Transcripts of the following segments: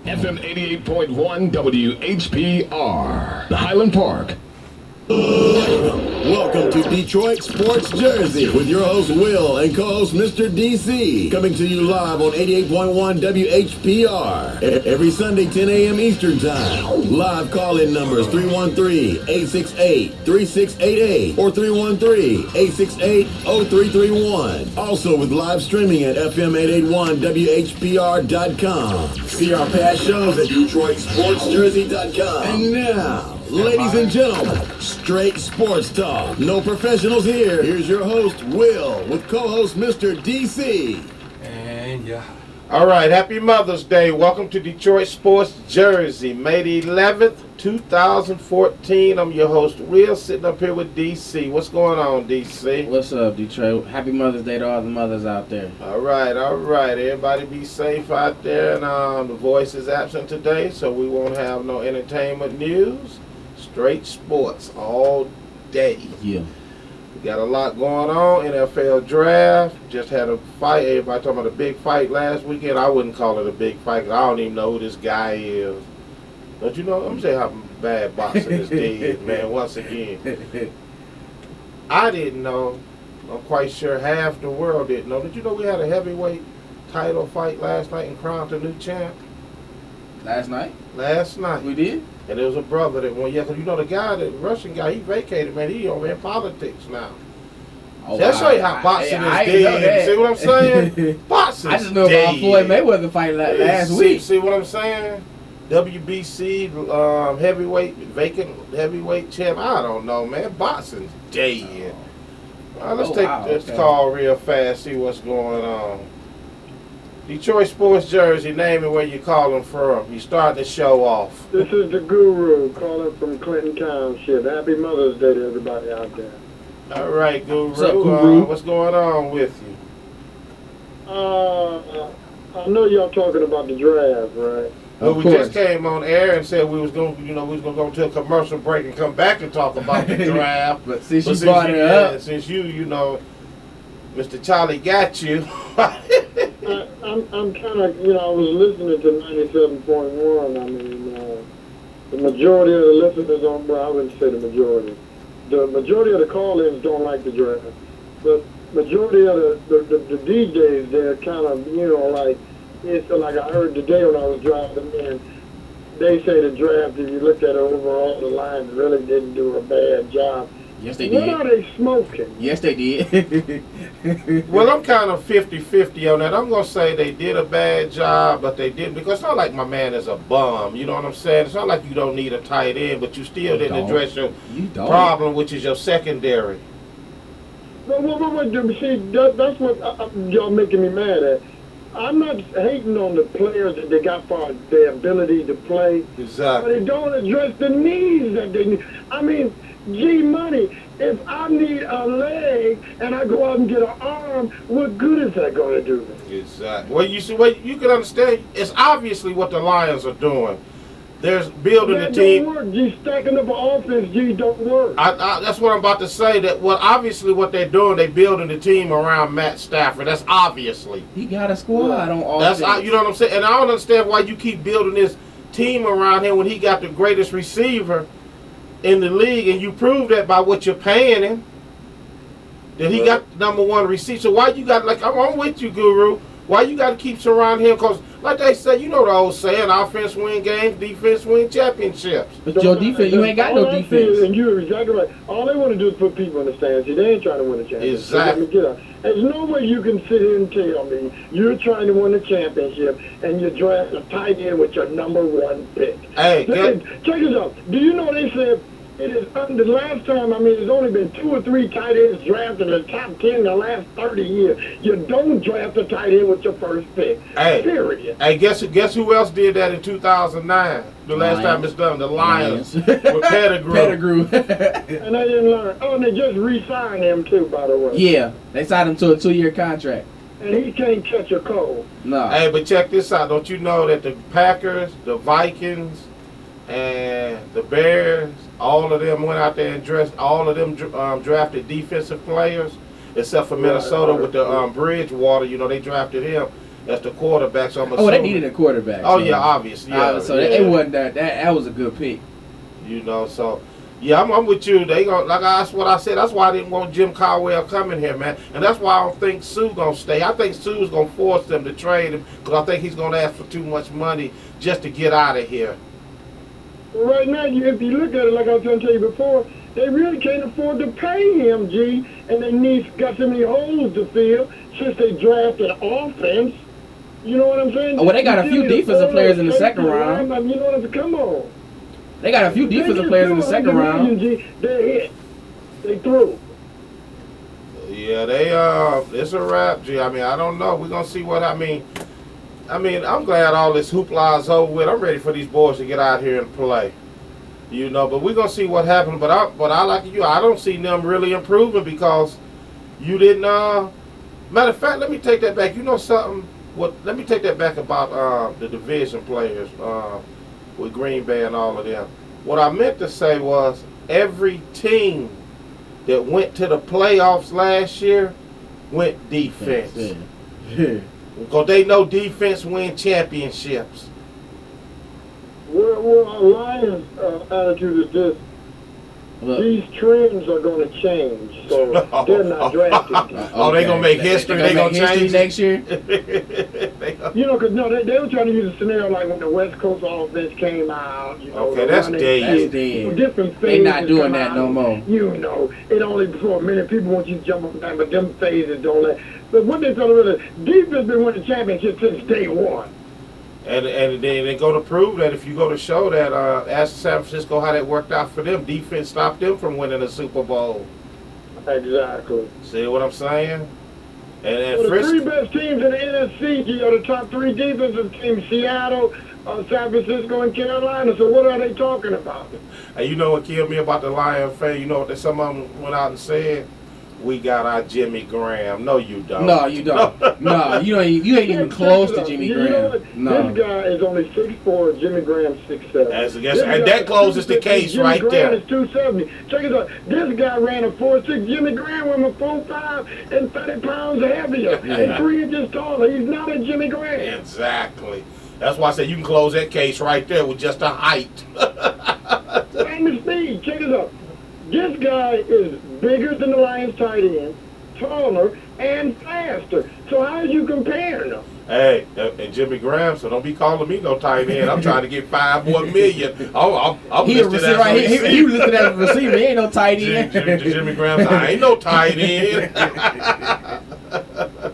FM 88.1 WHPR, the Highland Park. Welcome to Detroit Sports Jersey with your host Will and co-host Mr. DC, coming to you live on 88.1 WHPR every Sunday 10 a.m. Eastern Time. Live call-in numbers 313-868-3688 or 313-868-0331. Also with live streaming at FM881WHPR.com. See our past shows at DetroitSportsJersey.com. And now, ladies and gentlemen, straight sports talk. No professionals here. Here's your host, Will, with co-host Mr. DC. And yeah. All right, happy Mother's Day. Welcome to Detroit Sports Jersey, May the 11th, 2014. I'm your host, Will, sitting up here with DC. What's going on, DC? What's up, Detroit? Happy Mother's Day to all the mothers out there. All right. Everybody be safe out there. And the voice is absent today, so we won't have no entertainment news. Straight sports all day. Yeah. We got a lot going on. NFL draft. Just had a fight. Everybody talking about a big fight last weekend. I wouldn't call it a big fight because I don't even know who this guy is. Don't you know? I'm saying how bad boxing is dead, man, once again. I didn't know. I'm quite sure half the world didn't know. Did you know we had a heavyweight title fight last night and crowned a new champ? Last night? Last night. We did? And there was a brother that won. Yeah, because you know the guy, the Russian guy, he vacated, man. He over in politics now. Oh, That's show you how boxing is dead. See what I'm saying? Boxing. I just know about Floyd Mayweather fight last week. See what I'm saying? WBC vacant heavyweight champ. I don't know, man. Boxing's dead. Let's take this call real fast. See what's going on. Detroit Sports Jersey, name and where you calling from. You start the show off. This is the Guru calling from Clinton Township. Happy Mother's Day to everybody out there. All right, Guru. What's up, Guru? What's going on with you? I know y'all talking about the draft, right? Well, we just came on air and said we was going to go to a commercial break and come back and talk about the draft. But since you brought it up, since you know, Mr. Charlie got you. I'm kind of, I was listening to 97.1. I mean, the majority of the listeners on, well, I wouldn't say the majority. The majority of the call-ins don't like the draft. But majority of the DJs, they're kind of, like, it's like I heard today when I was driving in, they say the draft, if you look at it overall, the Lions really didn't do a bad job. Yes, they did. What are they smoking? Yes, they did. Well, I'm kind of 50-50 on that. I'm going to say they did a bad job, but they didn't. Because it's not like my man is a bum. You know what I'm saying? It's not like you don't need a tight end, but you still didn't address your problem, which is your secondary. But see, that's what y'all making me mad at. I'm not hating on the players that they got for their ability to play. Exactly. But they don't address the needs that they need. I mean, Money, if I need a leg and I go out and get an arm, what good is that going to do me? Exactly. Well, you can understand. It's obviously what the Lions are doing. There's building the team. Don't work. G stacking up an offense. G don't work. That's what I'm about to say. That obviously what they're doing, they building the team around Matt Stafford. That's obviously. He got a squad on offense. You know what I'm saying. And I don't understand why you keep building this team around him when he got the greatest receiver in the league, and you prove that by what you're paying him. That he got the number one receiver. So why you got, like, I'm with you, Guru. Why you got to keep surrounding him? Because, like they say, you know the old saying, offense win games, defense win championships. But your defense, you ain't got no defense. And you're exactly right. All they want to do is put people in the stands. They ain't trying to win a championship. Exactly. There's no way you can sit here and tell me you're trying to win a championship and you draft a tight end with your number one pick. Hey, check this out. Do you know they said it is the last time, there's only been 2 or 3 tight ends drafted in the top 10 in the last 30 years. You don't draft a tight end with your first pick. Hey, period. Hey, guess who else did that in 2009? The last time it's done, the Lions with Pettigrew. And they didn't learn. Oh, and they just re-signed him too, by the way. Yeah, they signed him to a 2-year contract. And he can't catch a cold. No. Hey, but check this out. Don't you know that the Packers, the Vikings, and the Bears, all of them went out there and drafted defensive players, except for Minnesota with the Bridgewater. They drafted him. as the quarterback. So I'm Oh, they assuming- needed a quarterback. Oh so, yeah, obviously. Yeah, so yeah. it wasn't that was a good pick. You know, so yeah, I'm with you. They gonna that's what I said. That's why I didn't want Jim Caldwell coming here, man. And that's why I don't think Sue gonna stay. I think Sue's gonna force them to trade him because I think he's gonna ask for too much money just to get out of here. Right now, if you look at it, like I was trying to tell you before, they really can't afford to pay him, G. And they got so many holes to fill since they drafted offense. You know what I'm saying? Oh, well, they got a few defensive players in the second round. I mean, you know what I'm saying? Come on. They got a few defensive players in the second round. They're hit. They threw. Yeah, it's a wrap, G. I mean, I don't know. We're gonna see what I mean, I'm glad all this hoopla is over with. I'm ready for these boys to get out here and play. You know, but we're gonna see what happens. But I like you. I don't see them really improving because you didn't. Matter of fact, let me take that back. You know something? Let me take that back about the division players with Green Bay and all of them. What I meant to say was every team that went to the playoffs last year went defense. Yeah. Because they know defense win championships. Well, our Lions' attitude is this. Look, These trends are going to change, so they're not drafted. Oh, they going to make history? They going to change next year? You know, because they were trying to use a scenario like when the West Coast offense came out. You know, Okay, that's dead. That's dead. Different They not phases doing come that out. no more. You know, it only for a minute. People want you to jump up and down, but them phases don't let. But what they tell really, defense been winning championships since day one. And they go to prove that if you go to show that, ask San Francisco how that worked out for them. Defense stopped them from winning a Super Bowl. Exactly. See what I'm saying? And Well, the three Frisco, best teams in the NFC are the top three defensive teams: Seattle, San Francisco, and Carolina. So what are they talking about? and you know what killed me about the Lion fan? You know what some of them went out and said? We got our Jimmy Graham. No, you don't. No, you don't. No, you don't. You ain't even close to Jimmy You know what? Graham. No. This guy is only 6'4", Jimmy Graham's 6'7". And that closes the case Jimmy right Graham there. is 270. Check it out. This guy ran a 4'6". Jimmy Graham was a 4'5" and 30 pounds heavier and 3 inches taller. He's not a Jimmy Graham. Exactly. That's why I said you can close that case right there with just a height. And the speed. Check it out. This guy is bigger than the Lions tight end, taller, and faster. So how are you comparing them? Hey, and Jimmy Graham, so don't be calling me no tight end. I'm trying to get $5 more million. I'm He a listed receiver, as a right? He receiver. listed as a receiver. He ain't no tight end. Jimmy Graham said, I ain't no tight end.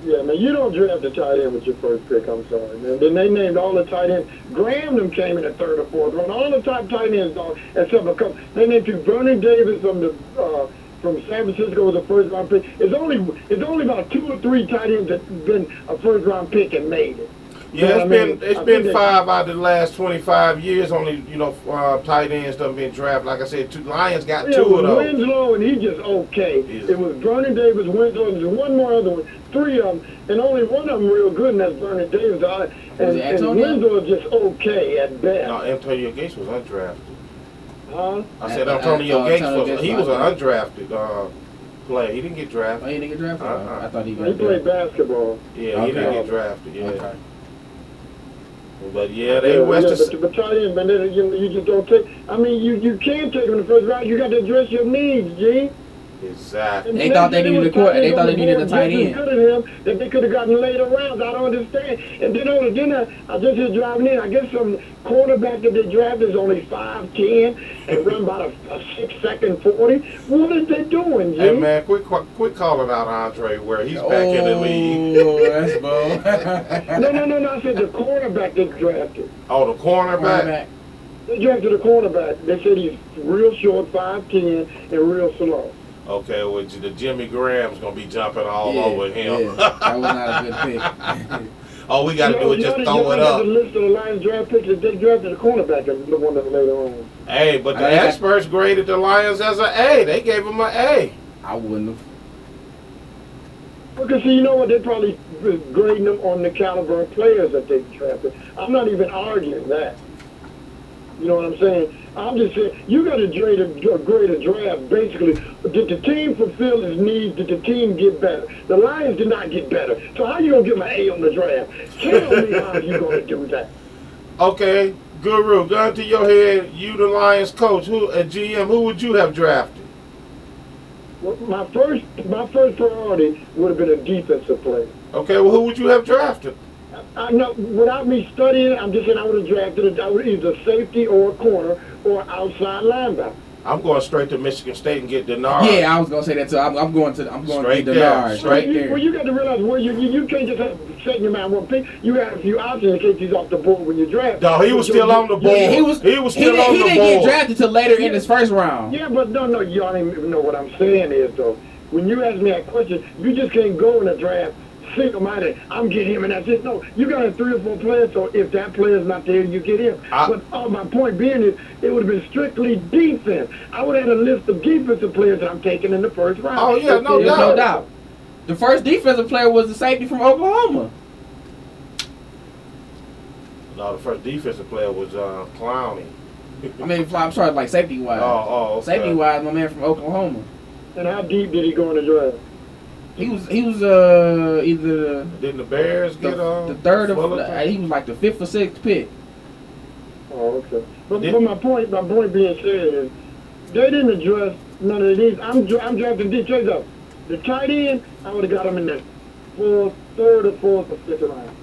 Yeah, man, you don't draft a tight end with your first pick, I'm sorry, man. Then they named all the tight ends. Graham them came in the third or fourth round. All the top tight ends, except a couple. They named you Vernon Davis from San Francisco was a first round pick. It's only about 2 or 3 tight ends that's been a first round pick and made it. Yeah, it's been 5 out of the last 25 years. Only tight ends done been drafted. Like I said, Lions got 2 of those. Winslow, and he just okay. It was Vernon Davis, Winslow, and there's one more other one. 3 of them, and only one of them real good, and that's Vernon Davis. And Winslow is just okay at best. No, Antonio Gates was undrafted. Huh? I said Antonio Gates was an undrafted player. He didn't get drafted. Oh, he didn't get drafted? I thought he got He played drafted. basketball. Yeah, he didn't get drafted. Yeah. Okay. But yeah, they Western. But tight end, man, you just don't take. I mean, you can't take him in the first round. You got to address your needs, G. Exactly. They thought they needed a court. They thought they needed a tight end. Good at him that they could have gotten later rounds. I don't understand. And then I just here driving in. I guess some quarterback that they drafted is only 5'10" and run about a 6-second 40. What is they doing, G? Hey man, quit calling out Andre Ware. He's back in the league. Oh, that's bold. No. I said the quarterback they drafted. Oh, the cornerback. They drafted a quarterback. They said he's real short, 5'10", and real slow. Okay, well, the Jimmy Graham's gonna be jumping all over him. Yeah. That was not a good pick. All we gotta do is just throw it up. up. The list of the Lions draft picks that they drafted a cornerback and the one that later on. Hey, but the experts graded the Lions as an A. They gave them an A. I wouldn't have. Because see, you know what? They're probably grading them on the caliber of players that they drafted. I'm not even arguing that. You know what I'm saying? I'm just saying, you got to grade a draft, basically. Did the team fulfill its needs? Did the team get better? The Lions did not get better. So how you going to give them an A on the draft? Tell me how you going to do that. Okay, Guru, gun to your head. You the Lions coach, GM, who would you have drafted? Well, my first priority would have been a defensive player. Okay, well, who would you have drafted? I know, without me studying, I'm just saying I would have drafted I would either safety or a corner or outside linebacker. I'm going straight to Michigan State and get Denard. Yeah, I was gonna say that too. I'm going to Straight get there, Denard. straight there. Well, you got to realize, well, you can't just have set in your mind one pick. You have a few options in case he's off the board when you draft. No, he was still on the board. Yeah, he was still on the board. He didn't get drafted till later in his first round. Yeah, but no, y'all don't even know what I'm saying is, though. When you ask me that question, you just can't go in a draft single-minded, I'm getting him and that's it. No, you got 3 or 4 players, so if that player's not there, you get him. But my point being is, it would have been strictly defense. I would have had a list of defensive players that I'm taking in the first round. Oh, yeah, no doubt. The first defensive player was the safety from Oklahoma. No, the first defensive player was Clowney. I mean, I'm sorry, like safety-wise. Okay. Safety-wise, my man from Oklahoma. And how deep did he go in the draft? He was either Didn't the Bears get the third or he was like the 5th or 6th pick. Oh, okay. But my point being said is, they didn't address none of these. I'm drafting Detroit up. The tight end, I would have got him in the 3rd or 4th or 5th round.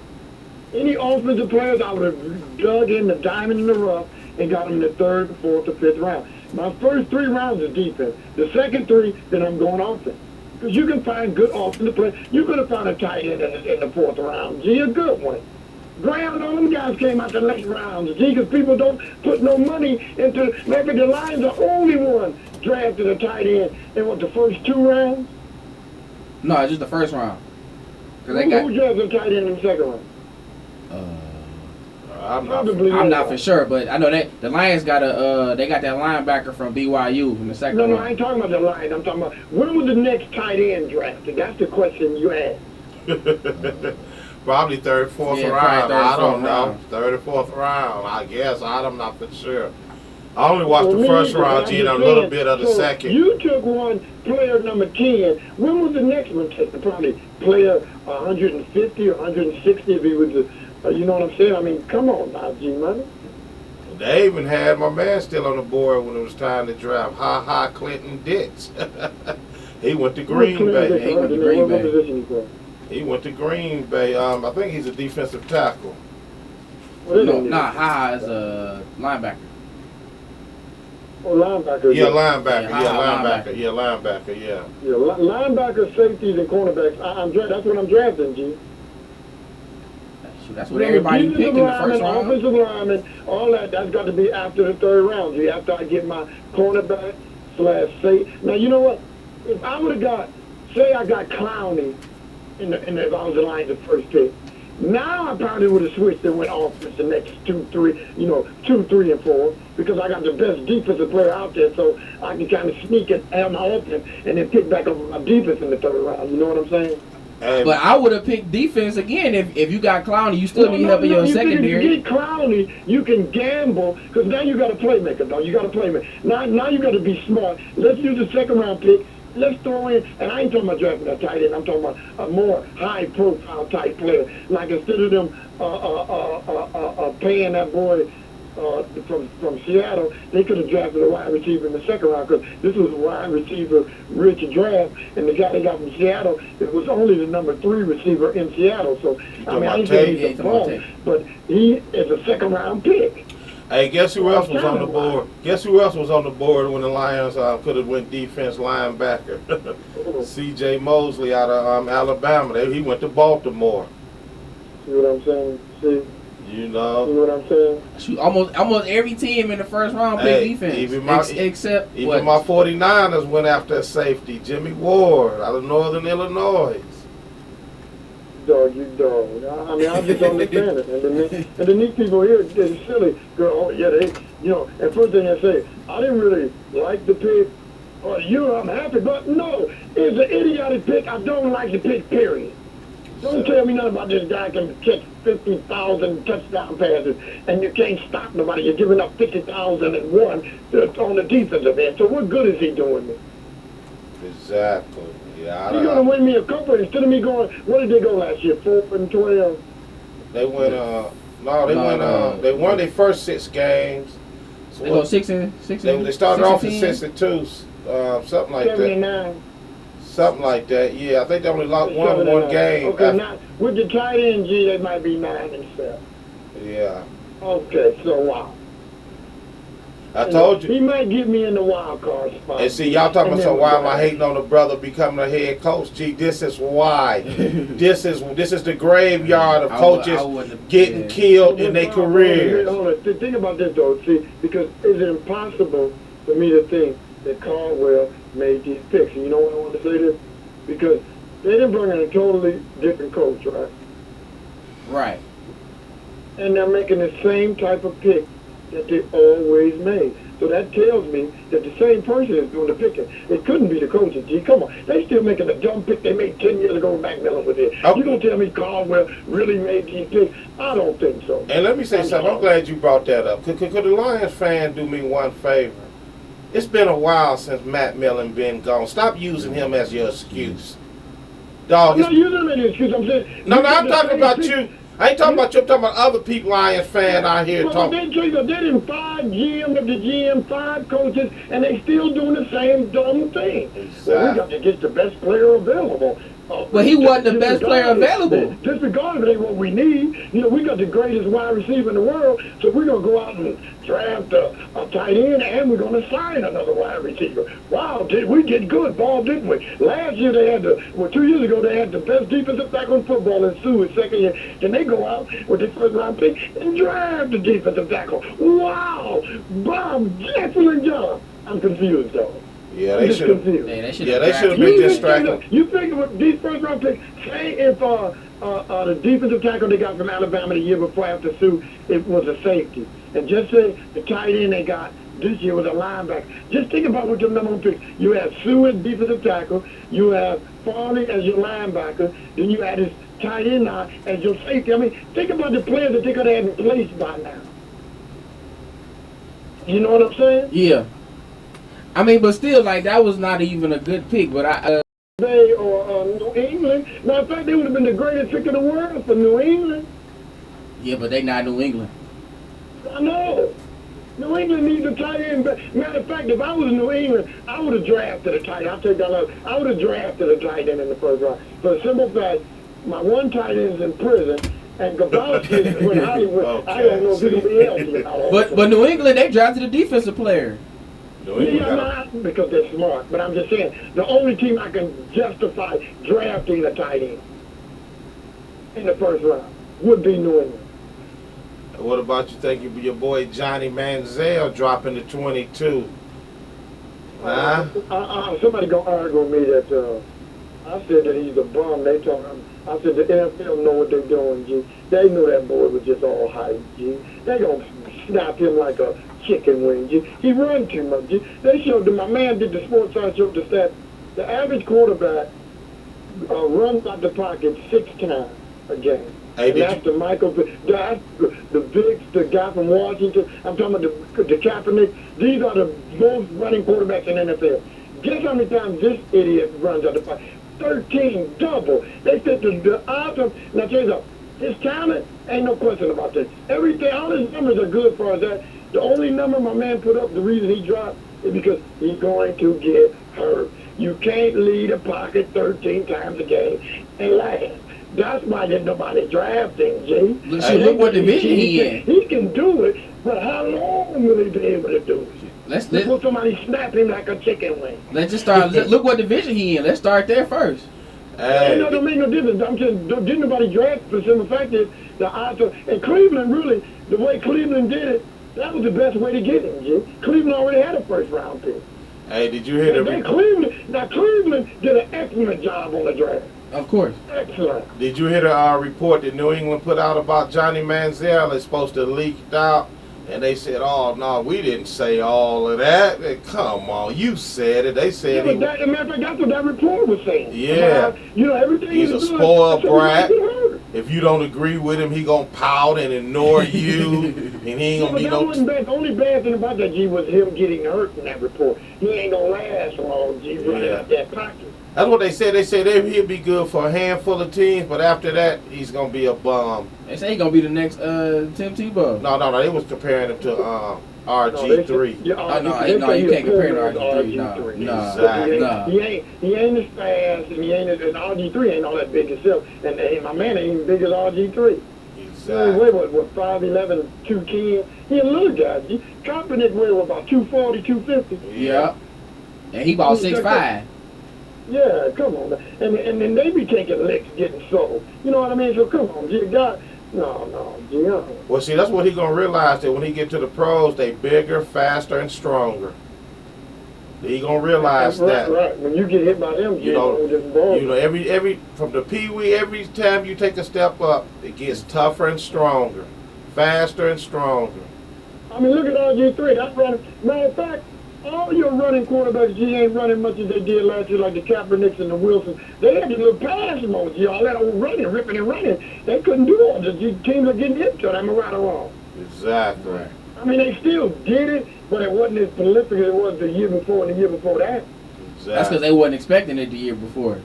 Any offensive players, I would have dug in the diamond in the rough and got them in the 3rd, 4th, or 5th round. My first 3 rounds is defense. The second 3, then I'm going offense. Because you can find good offensive players. You could have found a tight end in the 4th round. Gee, a good one. Graham and all them guys came out the late rounds. Gee, because people don't put no money into. Maybe the Lions are the only one drafted a tight end in the first 2 rounds. No, it's just the first round. Who drafted a tight end in the second round? I'm not for sure, but I know that the Lions got they got that linebacker from BYU in the second round. No, I ain't talking about the Lions. I'm talking about when was the next tight end drafted? That's the question you asked. Probably 3rd, 4th Yeah, round. I don't know. round. 3rd or 4th round. I guess. I'm not for sure. I only watched the first round, Gene, a little bit of the second. You took one player number 10. When was the next one taken? Probably player 150 or 160 if he was you know what I'm saying? I mean, come on now, G-Money. They even had my man still on the board when it was time to draft. Clinton Dix. He went to Green Bay. He went to Green Bay. What position he played? He went to Green Bay. I think he's a defensive tackle. No, Ha is a linebacker. Oh, linebacker. Yeah, linebacker. Yeah, Linebacker. Yeah, linebacker, safeties, and cornerbacks. That's what I'm drafting, G. That's what everybody picked in the first round. Offensive lineman, all that's got to be after the 3rd round. G. After I get my cornerback / safety. Now, you know what? If I would have say I got Clowney if I was the Lions the first pick, now I probably would have switched and went offense the next 2, 3, 2, 3, and 4, because I got the best defensive player out there, so I can kind of sneak it on my offense and then pick back up my defense in the 3rd round. You know what I'm saying? But I would have picked defense again if you got Clowney. You still need help in your secondary. If you get Clowney, you can gamble, because now you got a playmaker, though. You got a playmaker. Now you got to be smart. Let's use the 2nd round pick. Let's throw in, and I ain't talking about drafting a tight end. I'm talking about a more high-profile type player. Like instead of them paying that boy from Seattle, they could have drafted a wide receiver in the 2nd round, because this was a wide receiver rich draft, and the guy they got from Seattle, it was only the number 3 receiver in Seattle. So I ain't saying he's a ball, but he is a 2nd round pick. Hey, guess who else was on the board? Guess who else was on the board when the Lions could have went defense linebacker? C.J. Mosley out of Alabama. He went to Baltimore. See what I'm saying? See? You know. See what I'm saying? Shoot, almost every team in the first round picked defense. Except my 49ers went after a safety, Jimmy Ward out of Northern Illinois. Dog, you dog. I mean, I just don't understand it. And the neat people here, they're silly. Go, oh, yeah, and first thing I say, I didn't really like the pick. Or I'm happy, but no, it's an idiotic pick. I don't like the pick, period. Don't tell me nothing about this guy can catch 50,000 touchdown passes, and you can't stop nobody. You're giving up 50,001 on the defensive end. So what good is he doing me? Exactly. Yeah, He's gonna win me a couple instead of me going. What did they go last year? 4-12. They went. They won their first 6 games. So They go 6-6. They started off at 6-2, something like 79. that. Something like that. Yeah, I think they only lost one game. Okay, now with the tight end, G, they might be 9-7. Yeah. Okay, so wow. I told you. He might get me in the wild card spot. And see, y'all talking about so why am I hating on the brother becoming a head coach? Gee, this is why. this is the graveyard of coaches getting killed in their careers. Hold on. Think about this though, see, because it's impossible for me to think that Caldwell made these picks. And you know why I want to say this? Because they didn't bring in a totally different coach, right? Right. And they're making the same type of pick that they always made. So that tells me that the same person is doing the picking. It couldn't be the coaches. Gee, come on. They still making the dumb pick they made 10 years ago when Macmillan was there. Okay. You gonna tell me Caldwell really made these picks? I don't think so. And let me say something. I'm glad you brought that up. Could the Lions fan do me one favor? It's been a while since Matt Millen been gone. Stop using him as your excuse. Dog, I'm not using him as an excuse. I'm saying... No, I'm talking about you. I ain't talking about you. I'm talking about other people, Lions fan out here talking. They didn't 5 GM of the GM, 5 coaches, and they still doing the same dumb thing. Exactly. Well, we got to get the best player available. But he wasn't the best player available. Disregard it ain't what we need. You know, we got the greatest wide receiver in the world, so we're going to go out and draft a tight end, and we're going to sign another wide receiver. Wow, we did good ball, didn't we? Last year they had 2 years ago they had the best defensive tackle in football in Sue his second year. Then they go out with their first round pick and draft the defensive tackle. Wow, Bob, excellent job. I'm confused though. Yeah, they should have. They should have been distracted. You think with these first round picks, say if the defensive tackle they got from Alabama the year before after Sue, it was a safety. And just say the tight end they got this year was a linebacker. Just think about what your number one pick. You have Sue as defensive tackle, you have Farley as your linebacker, then you add his tight end now as your safety. I mean, think about the players that they could have in place by now. You know what I'm saying? Yeah. I mean, but still, like, that was not even a good pick, but They or New England. Matter of fact, they would have been the greatest pick in the world for New England. Yeah, but they not New England. I know. New England needs a tight end. Matter of fact, if I was New England, I would have drafted a tight end. I'll take that out. I would have drafted a tight end in the first round. For the simple fact, my one tight end is in prison, and Gabowski is in Hollywood. Okay, I don't know if he can be healthy. But New England, they drafted a defensive player. Yeah, not because they're smart, but I'm just saying, the only team I can justify drafting a tight end in the first round would be New England. What about you think your boy Johnny Manziel dropping to 22? Huh? Somebody gonna argue with me that I said that he's a bum. They told him. I said the NFL know what they're doing, G. They knew that boy was just all hype, G. They gonna snap him like a chicken wing, G. He run too much, G. They showed my man did the sports science showed the stat. The average quarterback runs out the pocket 6 times a game. Hey, and that's the Michael, that's the guy from Washington. I'm talking about the Kaepernick. These are the most running quarterbacks in the NFL. Guess how many times this idiot runs out the pocket? 13, double. They said the odds of, now tell you something, his talent, ain't no question about this. Everything, all his numbers are good for us. That the only number my man put up, the reason he dropped, is because he's going to get hurt. You can't lead a pocket 13 times a game and last. That's why there's nobody drafting, G. Look what division he in. He can do it, but how long will he be able to do it? Let's Before somebody snap him like a chicken wing. Let's just start. Look what division he in. Let's start there first. It don't make no difference. I'm just didn't nobody draft. The simple fact is the odds are, and Cleveland really the way Cleveland did it, that was the best way to get him. G. Cleveland already had a first round pick. Hey, did you hear the Cleveland did an excellent job on the draft. Of course. Excellent. Did you hear the report that New England put out about Johnny Manziel? It's supposed to leak out And they said, "Oh no, we didn't say all of that." Come on, you said it. They said Yeah, but that's what that report was saying. Yeah. Everything he's is a good. spoiled So we brat. get hurt. If you don't agree with him, he gonna pout and ignore you, and he ain't gonna But be that no. wasn't bad. The only bad thing about that, G, was him getting hurt in that report. He ain't gonna last long, G, running out that pocket. That's what they said. They said he'll be good for a handful of teams, but after that, he's gonna be a bum. They say he's gonna be the next Tim Tebow. No. They was comparing him to RG3. No, you can't compare him to RG3. No. Exactly. He ain't as fast, and and RG3 ain't all that big himself. And my man ain't even big as RG3. Exactly. He weigh what 5'11", 210. He a little guy. Kaepernick weigh about 240, 250. Yeah. And he about 6'5". Yeah, come on. And then they be taking licks getting sold. You know what I mean? So come on, G. God. No, G. Well, see, that's what he gonna realize, that when he get to the pros, they bigger, faster, and stronger. He gonna realize that. Right. When you get hit by them, You know, every from the pee-wee, every time you take a step up, it gets tougher and stronger, faster and stronger. I mean, look at RG3. That's running. Matter of fact, all your running quarterbacks, G, ain't running much as they did last year, like the Kaepernicks and the Wilsons. They had the little pass modes, G, all that old running, ripping and running. They couldn't do all this. Teams are getting hit to them, right or wrong. Exactly. Right. I mean, they still did it, but it wasn't as prolific as it was the year before and the year before that. Exactly. That's because they wasn't expecting it the year before.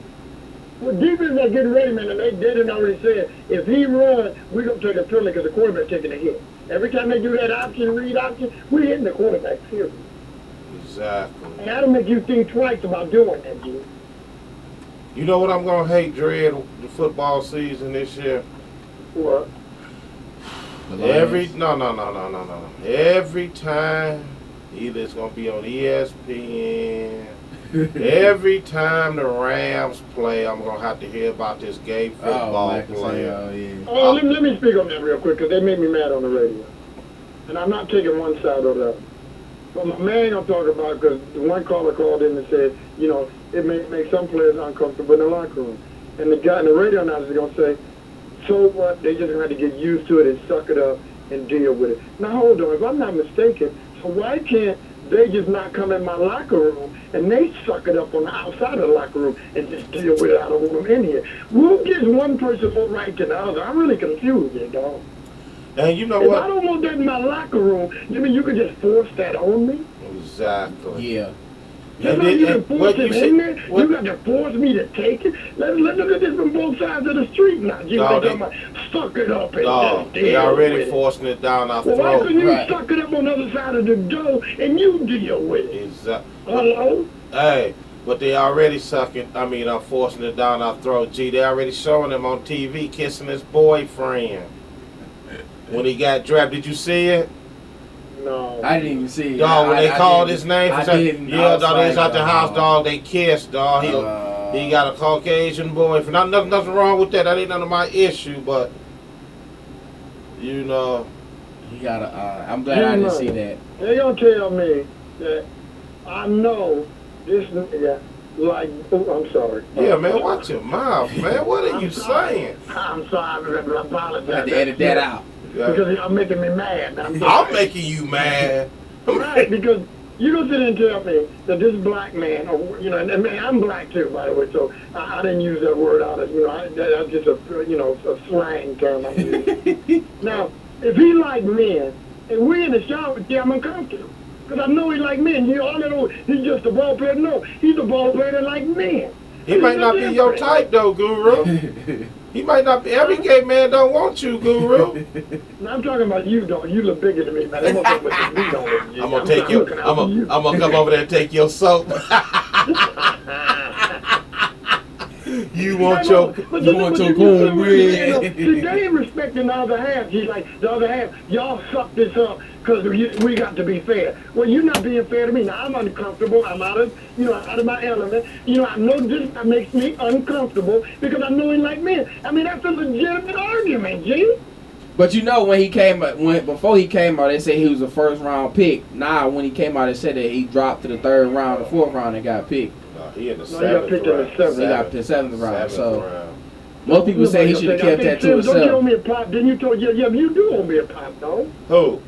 Well, defense are getting ready, man, and they didn't already say, if he runs, we're going to take a penalty because the quarterback's taking a hit. Every time they do that read option, we're hitting the quarterback, period. Exactly. And that'll make you think twice about doing that, G. You know what I'm gonna dread the football season this year? What? Every time, either it's gonna be on ESPN. Every time the Rams play, I'm gonna have to hear about this gay football player. Oh, let me speak on that real quick, because they made me mad on the radio. And I'm not taking one side or the other. But my man gonna talk about, because one caller called in and said, it may make some players uncomfortable in the locker room. And the guy in the radio announcer is gonna say, so what? They just have to get used to it and suck it up and deal with it. Now hold on, if I'm not mistaken, so why can't they just not come in my locker room and they suck it up on the outside of the locker room and just deal with it? I don't want them in here. Who gives one person more right than the other? I'm really confused here, dog. And you know if what? I don't want that in my locker room, you mean you could just force that on me? Exactly. Yeah. Just like you can force him in there, you got to force me to take it? Let's look at this from both sides of the street now. You talking about suck it up and just deal they already with it. forcing it down our Well, throat. why couldn't you suck it up on the other side of the door and you deal with it? Exactly. Hello? Hey, but they already forcing it down our throat. Gee, they already showing him on TV kissing his boyfriend when he got drafted. Did you see it? No. I didn't even see it. Dog, when they called his name, didn't. Yeah, dog, they was out the house, dog. They kissed, dog. He got a Caucasian boyfriend. Nothing wrong with that. That ain't none of my issue, but He got I'm glad I didn't see that. They gonna tell me that I know this nigga I'm sorry. Yeah, man, watch your mouth, man. What are you saying? I'm sorry, I apologize. I had to edit that out. Because y'all making me mad. I'm making you mad. Right, because you don't sit and tell me that this black man, and man, I'm black too, by the way, so I didn't use that word out of, that's just a slang term I use. Now, if he like men, and we in the shower, I'm uncomfortable. Because I know he like men. He's just a ball player. No, he's a ball player that like men. He might not be your type, though, Guru. He might not be. Every gay man don't want you, Guru. No, I'm talking about you, though. You look bigger than me, man. I'm gonna I'm gonna come over there and take your soap. You want your cornbread. See, they ain't respecting the other half. He's like, the other half, y'all suck this up because we got to be fair. Well, you're not being fair to me. Now, I'm uncomfortable. I'm out of my element. I know this makes me uncomfortable because I know he like men. I mean, that's a legitimate argument, G. But when he came, before he came out, they said he was a first round pick. Now, when he came out, they said that he dropped to the third round, the fourth round, and got picked. He in the seventh round. He got the seventh round. So most people say he should have kept that to himself. Don't you owe me a pop? Didn't you told you do owe me a pop, though? Who?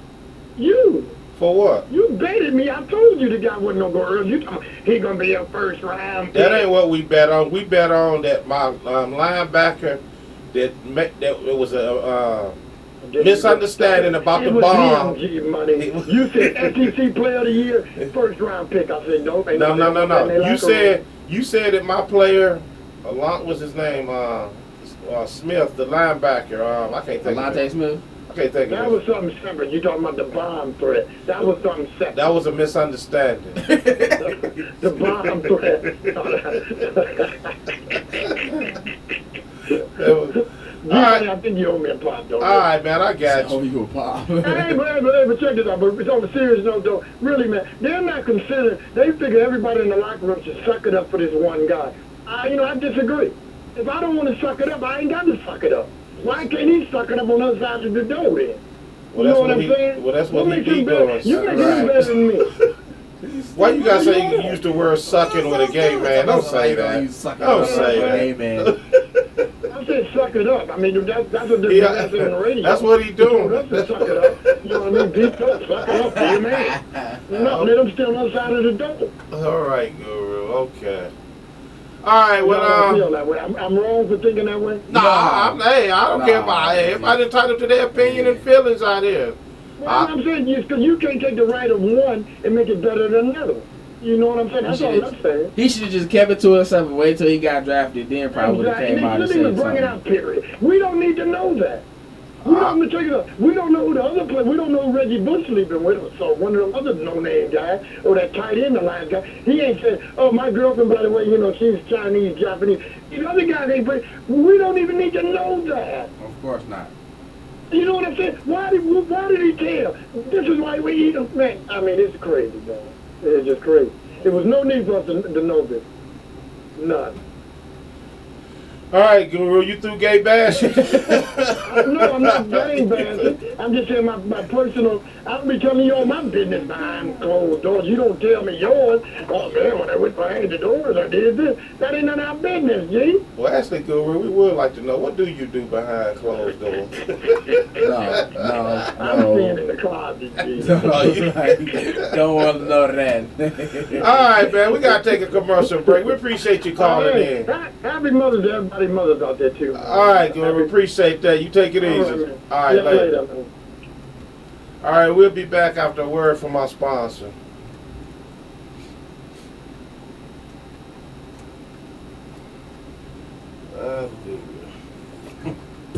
You. For what? You baited me. I told you the guy wasn't gonna go early. You told me he gonna be a first round pick. That ain't what we bet on. We bet on that my linebacker that it was a misunderstanding about the bomb. DMG money. You said SEC Player of the Year, first round pick. I said no. No. You said that my player, what's his name? Smith, the linebacker. I can't think. Delonte Smith. That was something separate. You talking about the bomb threat? That was something separate. That was a misunderstanding. The bomb threat. I think you owe me a pop, though. All right, man, I got you. Oh, you a pop. Hey, but check this out. But it's on a serious note, though. Really, man, they're not considering. They figure everybody in the locker room should suck it up for this one guy. I disagree. If I don't want to suck it up, I ain't got to suck it up. Why can't he suck it up on the other side of the door then? You know what I'm saying? Well, that's what he be doing. You make him better than me. Why you gotta say you use the word sucking with a gay man? Don't say that. Don't say that. Hey, man. I said suck it up. I mean, that's what they're doing on the radio. That's what he doing. Suck it up. You know what I mean? Beat up, suck it up for your man. No, let him stay on the other side of the door. All right, Guru. Okay. All right, well, I feel that way. I'm wrong for thinking that way? I don't care about everybody entitled to their opinion and feelings out here. Well, I'm saying you can't take the right of one and make it better than another one. You know what I'm saying? That's all I'm saying. He should have just kept it to himself and wait till he got drafted. Then probably would have came out and said something. Bring it out, period. We don't need to know that. We don't know who the other player. We don't know who Reggie Bush sleeping with. So one of them other no-name guys or that tight end, the line guy, he ain't saying, "Oh, my girlfriend, by the way, she's Chinese, Japanese." The other guys ain't. We don't even need to know that. Of course not. You know what I'm saying? Why did he tell? This is why we eat them, man. I mean, it's crazy, man. It's just crazy. There was no need for us to know this. None. All right, Guru, you through gay bashing? No, I'm not gay bashing. I'm just saying my personal. I'll be telling you all my business behind closed doors. You don't tell me yours. Oh man, when I went behind the doors, I did this. That ain't none of our business, G. Well, actually, Guru, we would like to know, what do you do behind closed doors? No. I'm staying in the closet, G. Don't want to know that. All right, man, we got to take a commercial break. We appreciate you calling in. Happy Mother's Day, everybody mothers out there, too. All right, Guru, appreciate that. You take it easy. All right, later. All right, we'll be back after a word from our sponsor.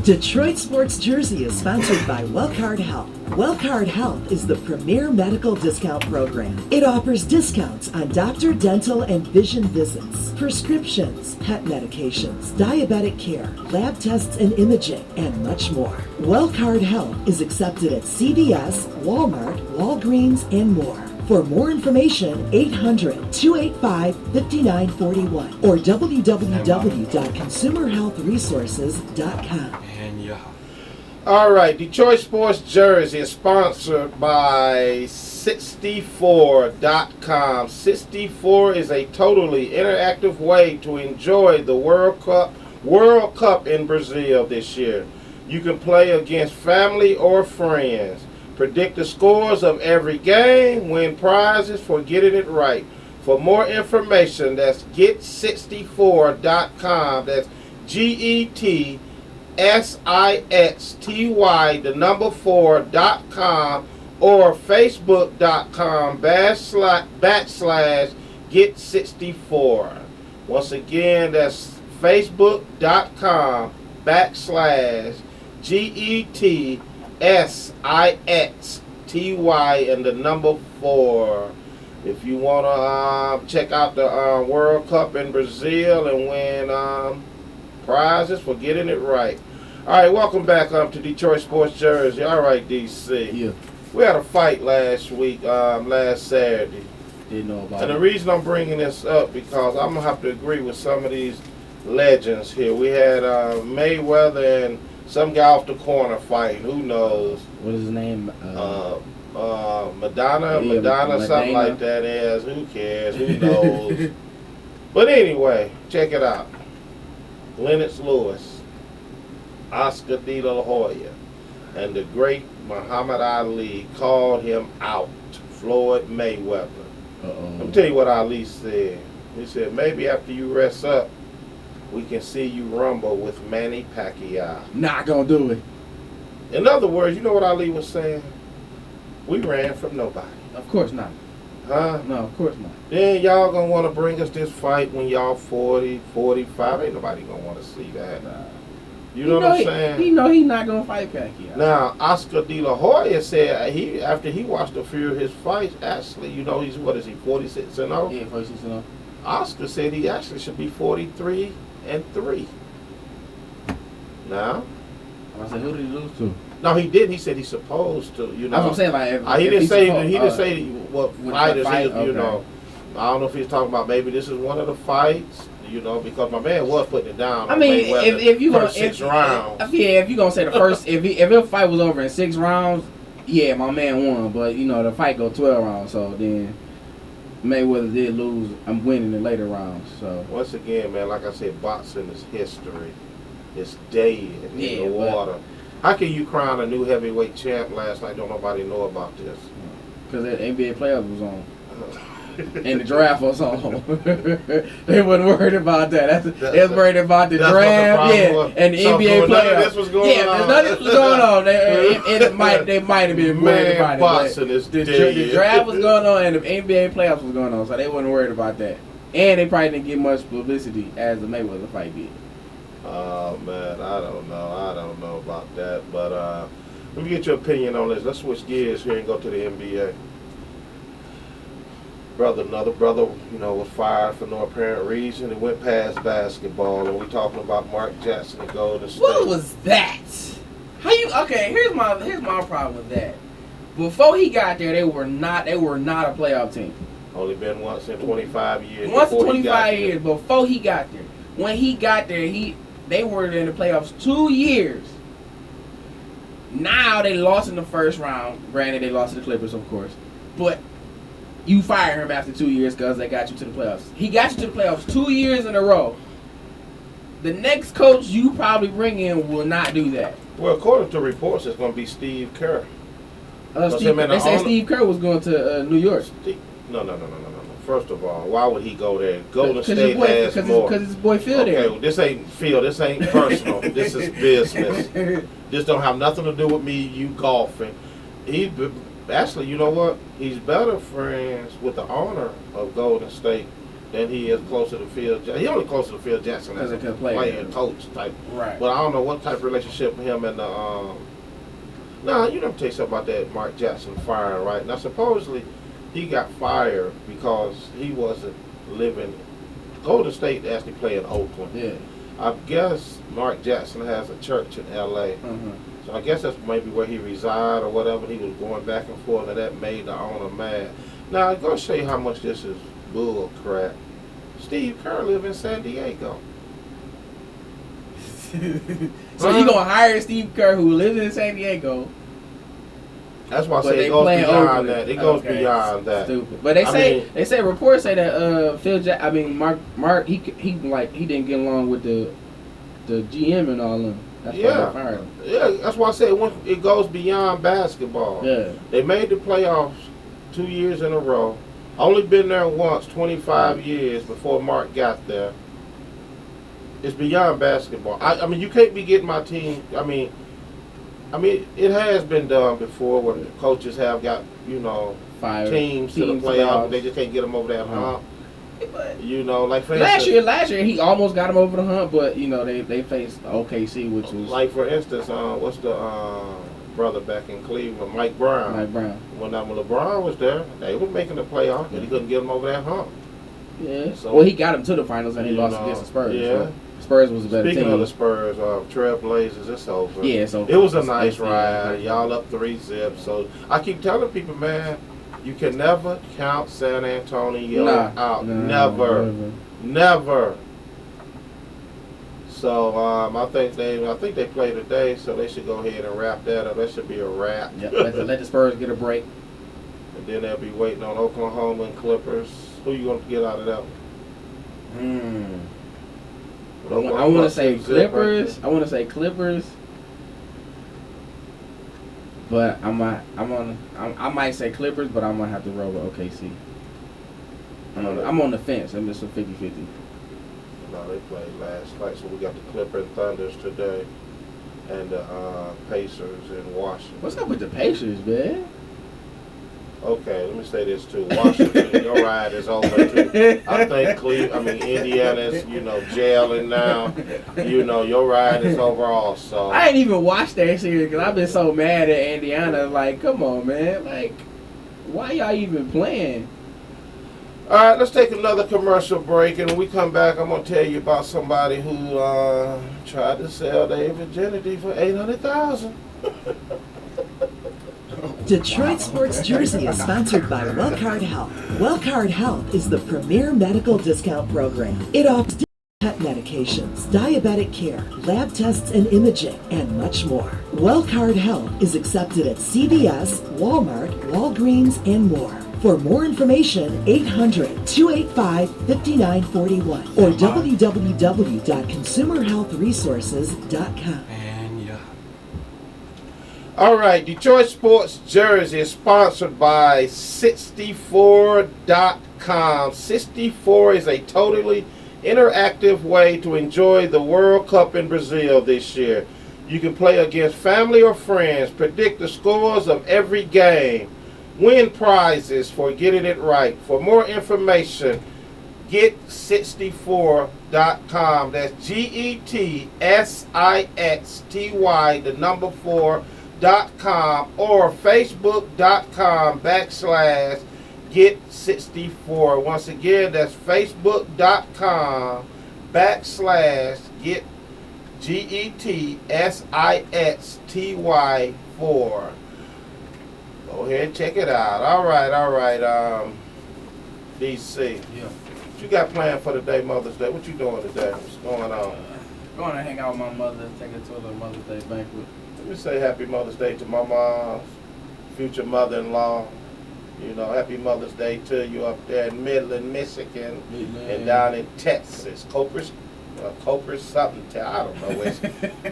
Detroit Sports Jersey is sponsored by Wellcard Health. Wellcard Health is the premier medical discount program. It offers discounts on doctor, dental, and vision visits, prescriptions, pet medications, diabetic care, lab tests and imaging, and much more. Wellcard Health is accepted at CVS, Walmart, Walgreens, and more. For more information, 800-285-5941 or www.consumerhealthresources.com. All right, Detroit Sports Jersey is sponsored by 64.com. 64 is a totally interactive way to enjoy the World Cup in Brazil this year. You can play against family or friends. Predict the scores of every game, win prizes for getting it right. For more information, that's get64.com. That's GETSIXTY4.com or Facebook.com/get64. Once again, that's Facebook.com/GETSIXTY4. If you want to check out the World Cup in Brazil and win prizes for getting it right. All right, welcome back to Detroit Sports Jersey. All right, DC. Yeah. We had a fight last week, last Saturday. Didn't know about And it. the reason I'm bringing this up because I'm going to have to agree with some of these legends here. We had Mayweather and some guy off the corner fighting. Who knows? What is his name? Madonna, something like that is. Who cares? Who knows? But anyway, check it out. Lennox Lewis, Oscar De La Hoya, and the great Muhammad Ali called him out, Floyd Mayweather. Uh-oh. Let me tell you what Ali said. He said, maybe after you rest up, we can see you rumble with Manny Pacquiao. Not gonna do it. In other words, you know what Ali was saying? We ran from nobody. Of course not. Huh? No, of course not. Then y'all gonna want to bring us this fight when y'all 40, 45. Ain't nobody gonna want to see that. You know what I'm saying? He know he not gonna fight Pacquiao. Now, Oscar De La Hoya said after he watched a few of his fights, actually, you know, he's, what is he, 46 and 0? Yeah, 46 and 0. Oscar said he actually should be 43 and 3. Now? I said, who did he lose to? No, he didn't. He said he's supposed to, you know. That's what I'm saying. Like, he didn't say what fighters, okay. you know. I don't know if he's talking about maybe this is one of the fights, you know, because my man was putting it down. I mean, if you gonna 6 rounds. If you gonna say the first, if the fight was over in 6 rounds, yeah, my man won. But you know, the fight go 12 rounds, so then Mayweather did lose. I'm winning the later rounds. So once again, man, like I said, boxing is history. It's dead in the water. How can you crown a new heavyweight champ last night? Don't nobody know about this? Because the NBA playoffs was on. And the draft was on. They wasn't worried about that. They was worried about the draft, and the NBA playoffs. None of this was going on. None of this was going on. They might have been worried about boxing it. Is the dead. draft was going on, and the NBA playoffs was going on, so they wasn't worried about that. And they probably didn't get much publicity as the Mayweather fight did. Oh man, I don't know about that. But let me get your opinion on this. Let's switch gears here and go to the NBA. Another brother, you know, was fired for no apparent reason. It went past basketball, and we're talking about Mark Jackson and Golden State. What was that? How you? Okay, here's my problem with that. Before he got there, they were not a playoff team. Only been once in 25 years. Once in 25 years before he got there. When he got there, they were in the playoffs 2 years. Now they lost in the first round. Granted, they lost to the Clippers, of course, but you fire him after 2 years because they got you to the playoffs. He got you to the playoffs 2 years in a row. The next coach you probably bring in will not do that. Well, according to reports, it's going to be Steve Kerr. They say Steve Kerr was going to New York. No. First of all, why would he go there? Golden State has more. Because his boy Phil there. Okay, well, this ain't Phil. This ain't personal. This is business. This don't have nothing to do with me, you golfing. Actually, you know what? He's better friends with the owner of Golden State than he is closer to Phil Jackson. He only closer to Phil Jackson as a player and coach type. Right. But I don't know what type of relationship him and the Now, you know, tell you something about that Mark Jackson firing, right? Now, supposedly he got fired because he wasn't living. Golden State actually play in Oakland. Yeah. I guess Mark Jackson has a church in L.A. Mm-hmm. So I guess that's maybe where he reside or whatever. He was going back and forth, and that made the owner mad. Now, I'm going to show you how much this is bull crap. Steve Kerr live in San Diego. So you gonna hire Steve Kerr, who lives in San Diego? That's why I say it goes beyond that. It goes beyond that. Stupid. But they say reports say that Mark he didn't get along with the GM and all them. That's why they fired him. Yeah, that's why I say it goes beyond basketball. Yeah. They made the playoffs 2 years in a row. Only been there once, 25 years before Mark got there. It's beyond basketball. I mean, you can't be getting my team. I mean, it has been done before where coaches have got, you know, teams to the playoffs. They just can't get them over that hump. But you know, like for last year he almost got him over the hump, but you know they faced OKC, which was like for instance, what's the brother back in Cleveland, Mike Brown. When LeBron was there, they were making the playoffs, but he couldn't get him over that hump. Yeah. So, well, he got him to the finals and he lost against the Spurs. Yeah. So Spurs was a better team. Speaking of the Spurs, Trailblazers, it's over. Yeah, it's over. It was a nice ride. Y'all up 3-0. So I keep telling people, man, you can never count San Antonio out. Never. So I think they play today, so they should go ahead and wrap that up. That should be a wrap. Yep, let the Spurs get a break. And then they'll be waiting on Oklahoma and Clippers. Who you going to get out of that one? I want to say Clippers. But I might say Clippers, but I'm gonna have to roll with OKC. I'm on the fence. I'm just a 50-50. No, they played last night, so we got the Clippers and Thunders today, and the Pacers in Washington. What's up with the Pacers, man? Okay, let me say this too. Washington, your ride is over too. I think Indiana's, jailing now. Your ride is over also. I ain't even watched that series because I've been so mad at Indiana. Like, come on, man. Like, why y'all even playing? All right, let's take another commercial break, and when we come back, I'm gonna tell you about somebody who tried to sell their virginity for $800,000. Detroit Sports Jersey is sponsored by Wellcard Health. Wellcard Health is the premier medical discount program. It offers pet medications, diabetic care, lab tests and imaging, and much more. Wellcard Health is accepted at CVS, Walmart, Walgreens, and more. For more information, 800-285-5941 or www.consumerhealthresources.com. All right, Detroit Sports Jersey is sponsored by 64.com. 64 is a totally interactive way to enjoy the World Cup in Brazil this year. You can play against family or friends, predict the scores of every game, win prizes for getting it right. For more information, get64.com. That's GETSIXTY, the number 4.com, or Facebook.com/get64. Once again, that's Facebook.com/get GETSIXTY4. Go ahead and check it out. All right. DC. Yeah. What you got planned for today, Mother's Day? What you doing today? What's going on? Going to hang out with my mother, take her to a little Mother's Day banquet. Let me say happy Mother's Day to my mom's future mother-in-law. Happy Mother's Day to you up there in Midland, Michigan, and down in Texas. Copers something. I don't know. It's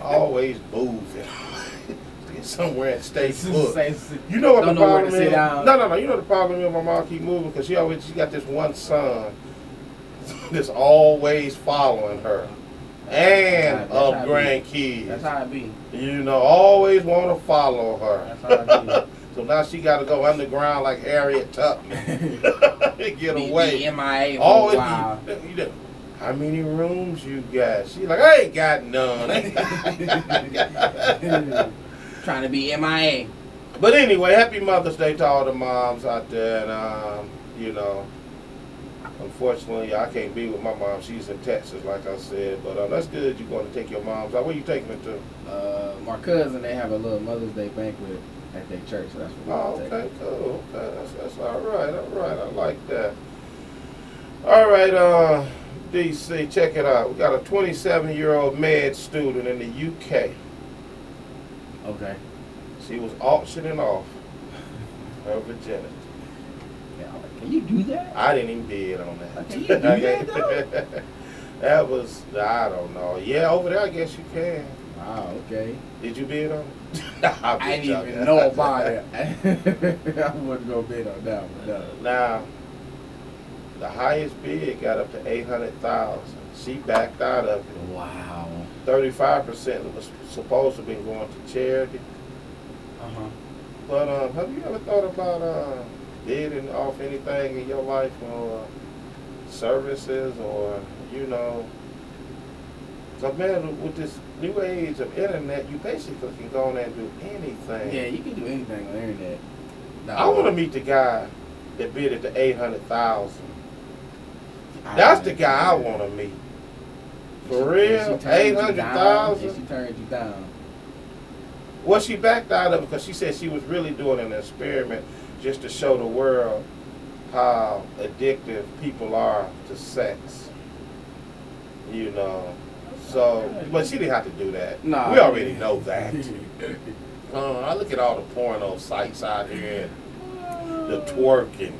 always moving. Get somewhere and stay put. You know what the problem is? No. You know the problem is my mom keep moving because she got this one son that's always following her. And grandkids. That's how it be. Always want to follow her. That's how it be. So now she got to go underground like Harriet Tubman. Get away. Be MIA always for a while. How many rooms you got? She's like, I ain't got none. Trying to be MIA. But anyway, happy Mother's Day to all the moms out there. And, unfortunately, I can't be with my mom. She's in Texas, like I said. But that's good. You're going to take your moms out. Where you taking her to? My cousin, they have a little Mother's Day banquet at their church. So that's what we're okay, cool. Okay, that's all right. I like that. All right, DC, check it out. We got a 27-year-old med student in the UK. Okay. She was auctioning off her virginity. Can you do that? I didn't even bid on that. Can you do that, though? That was, I don't know. Yeah, over there I guess you can. Wow, okay. Did you bid on it? I didn't even know about it. I wouldn't go bid on that one. No. Now, the highest bid got up to $800,000. She backed out of it. Wow. 35% was supposed to be going to charity. But have you ever thought about bidding off anything in your life, or services, or so man, with this new age of internet, you basically can go on and do anything. Yeah, you can do anything on the internet. No. I want to meet the guy that bid at the $800,000. That's the guy I want to meet. For real, $800,000. She turned you down. Well, she backed out of it because she said she was really doing an experiment just to show the world how addictive people are to sex. So, but she didn't have to do that. Nah, we already know that. I look at all the porno sites out here and the twerking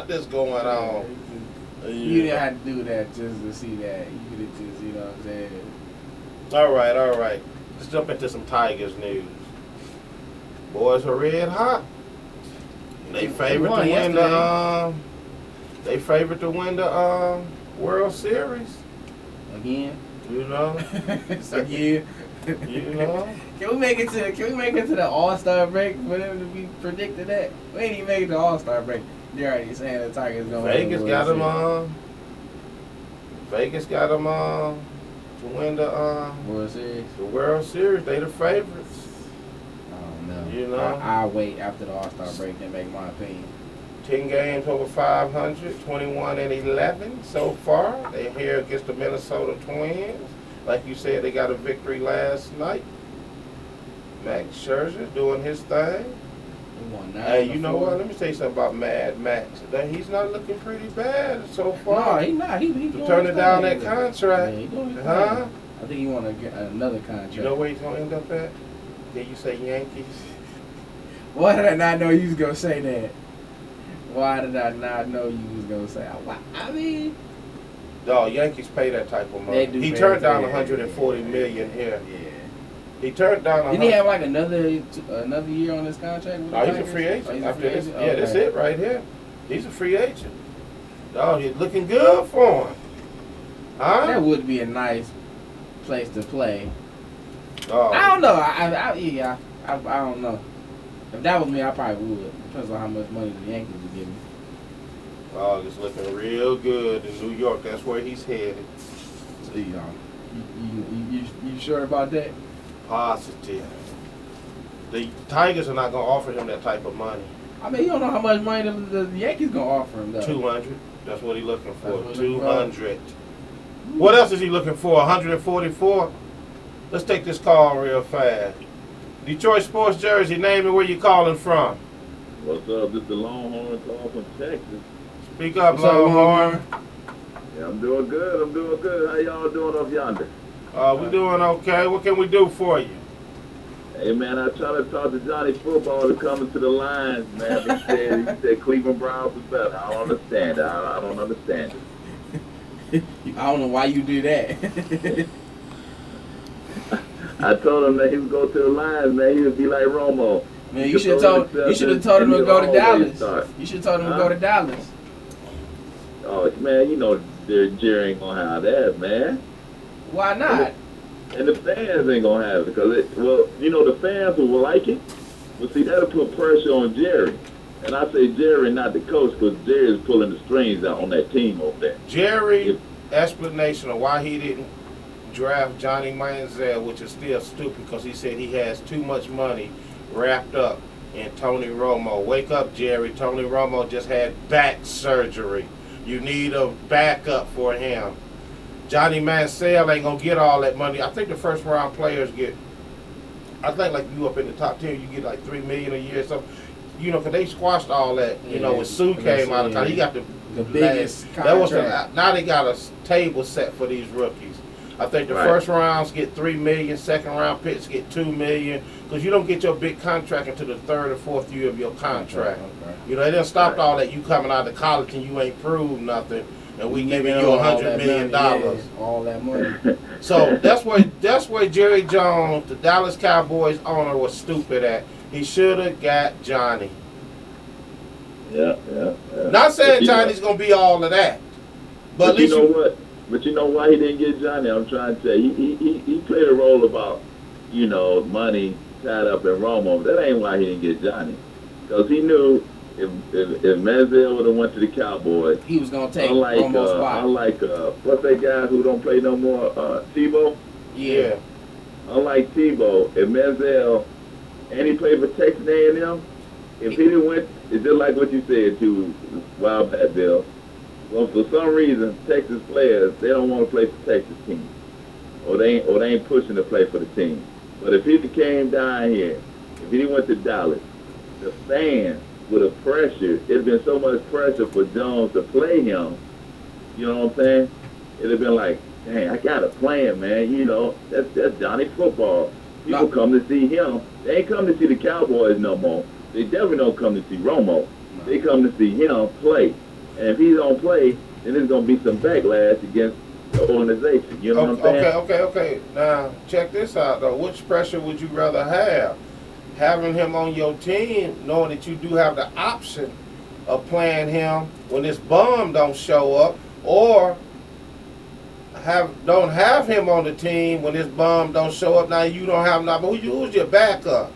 that's going on. You didn't have to do that just to see that. You could have just, what I'm saying. All right. Let's jump into some Tigers news. Boys are red hot. They favorite to win the They favorite to win the World Series. Again. You know. Again. You know. Can we make it to the All-Star break for them to be predicting that? We ain't even make it to the All-Star break. They're already saying the Tigers gonna Vegas got them Vegas got them to win the World Series. The World Series. They the favorites. Oh no. You know. I'll wait after the All-Star break and make my opinion. 10 games over 500, 21-11 so far. They're here against the Minnesota Twins. Like you said, they got a victory last night. Max Scherzer doing his thing. Hey, you know what? Let me tell you something about Mad Max. He's not looking pretty bad so far. No, he's not. He's turning down that contract. Yeah, he doing his huh? thing. I think he want to get another contract. You know where he's going to end up at? Did you say Yankees? Why did I not know you was going to say that? Why did I not know you was going to say that? I mean... No, Yankees pay that type of money. He turned down $140 million here. Yeah. He turned down. Didn't he have like another year on his contract? With no, he's a free agent. After this, yeah, that's it right here. He's a free agent. Dog, he's looking good for him. Huh? That would be a nice place to play. Oh. I don't know. I don't know. If that was me, I probably would. Depends on how much money the Yankees would give me. Oh, it's looking real good in New York. That's where he's headed. So, you sure about that? Positive. The Tigers are not going to offer him that type of money. I mean, you don't know how much money the Yankees going to offer him, though. 200. That's what he's looking for. 200. What else is he looking for? 144? Let's take this call real fast. Detroit Sports Jersey, name and where you calling from. What's up? This is the Longhorn call from Texas. Speak up, Longhorn. Yeah, I'm doing good. How y'all doing up yonder? We doing okay. What can we do for you? Hey, man, I tried to talk to Johnny Football to come into the lines, man. He said Cleveland Browns is better. I don't understand it. I don't understand it. I don't know why you do that. I told him that he would go to the lines, man. He would be like Romo. Man, you should have told him to go to Dallas. You should have told him to go to Dallas. Oh, man, you know Jerry ain't gonna have that, man. Why not? And the fans ain't gonna have it because the fans will like it, but see that'll put pressure on Jerry. And I say Jerry, not the coach, because Jerry is pulling the strings out on that team over there. Jerry's explanation of why he didn't draft Johnny Manziel, which is still stupid because he said he has too much money wrapped up in Tony Romo. Wake up, Jerry. Tony Romo just had back surgery. You need a backup for him. Johnny Manziel ain't gonna get all that money. I think the first round players get, I think like you up in the top 10, you get like $3 million a year or something. You know, because they squashed all that. You know, when Sue came out of town, he got the biggest contract. Now they got a table set for these rookies. I think the first rounds get $3 million, second round picks get $2 million, because you don't get your big contract until the third or fourth year of your contract. Okay. You know, they done stopped all that. You coming out of college and you ain't proved nothing, and we giving you $100 million. All that money. So that's where Jerry Jones, the Dallas Cowboys owner, was stupid at. He should have got Johnny. Yeah. Not saying Johnny's gonna be all of that, but at least you know what? But you know why he didn't get Johnny? I'm trying to tell you, he played a role about, money tied up in Romo. That ain't why he didn't get Johnny, because he knew if Manziel would have went to the Cowboys, he was gonna take Romo's spot. Unlike what's that guy who don't play no more, Tebow? Yeah. Unlike Tebow, if Manziel and he played for Texas A&M, if he didn't went, it's just like what you said to Wild Bat Bill. Well, for some reason, Texas players, they don't want to play for Texas teams, or they ain't pushing to play for the team. But if he came down here, if he went to Dallas, the fans would have pressured. It'd been so much pressure for Jones to play him. You know what I'm saying? It'd have been like, dang, I got to play him, man. That's Johnny Football. People come to see him. They ain't come to see the Cowboys no more. They definitely don't come to see Romo. They come to see him play. And if he don't play, then there's going to be some backlash against the organization. You know what I'm saying? Okay. Now, check this out, though. Which pressure would you rather have? having him on your team, knowing that you do have the option of playing him when this bum don't show up, or don't have him on the team when this bum don't show up. Now you don't have no. But who's your backup?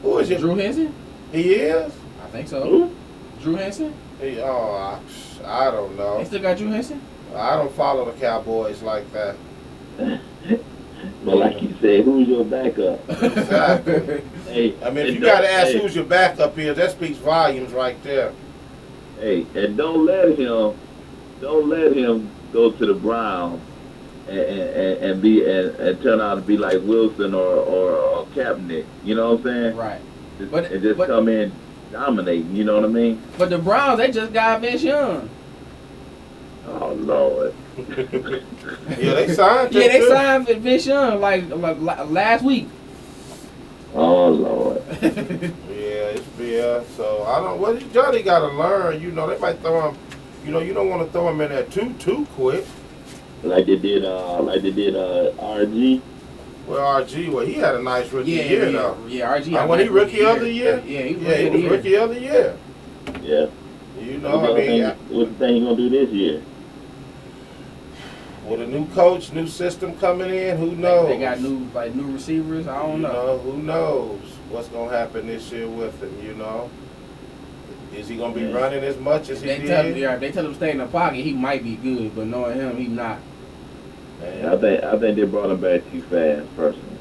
Who is your Drew Henson? He is. I think so. Who? Drew Henson? I don't know. They still got Drew Henson? I don't follow the Cowboys like that. But like you said, who's your backup? Exactly. Hey, I mean, if you got to ask who's your backup here, that speaks volumes right there. Hey, and don't let him go to the Browns and turn out to be like Wilson or Kaepernick. You know what I'm saying? Right. Just come in dominating. You know what I mean? But the Browns, they just got Vince Young. Oh Lord. Yeah, they signed. Yeah, they signed Vince Young like last week. Oh Lord. Yeah. So I don't. Well, Johnny got to learn. You know, they might throw him. You know, you don't want to throw him in there too quick. Like they did RG. Well, RG, he had a nice rookie year though. Yeah, RG. When he rookie of the year. Yeah, he was rookie of the year. Yeah. You know, what the thing he gonna do this year? With a new coach, new system coming in, who knows? They got new receivers. I don't know. Who knows what's gonna happen this year with him? You know, is he gonna be running as much as he did? If they tell him to stay in the pocket, he might be good, but knowing him, he's not. I think they brought him back too fast, personally.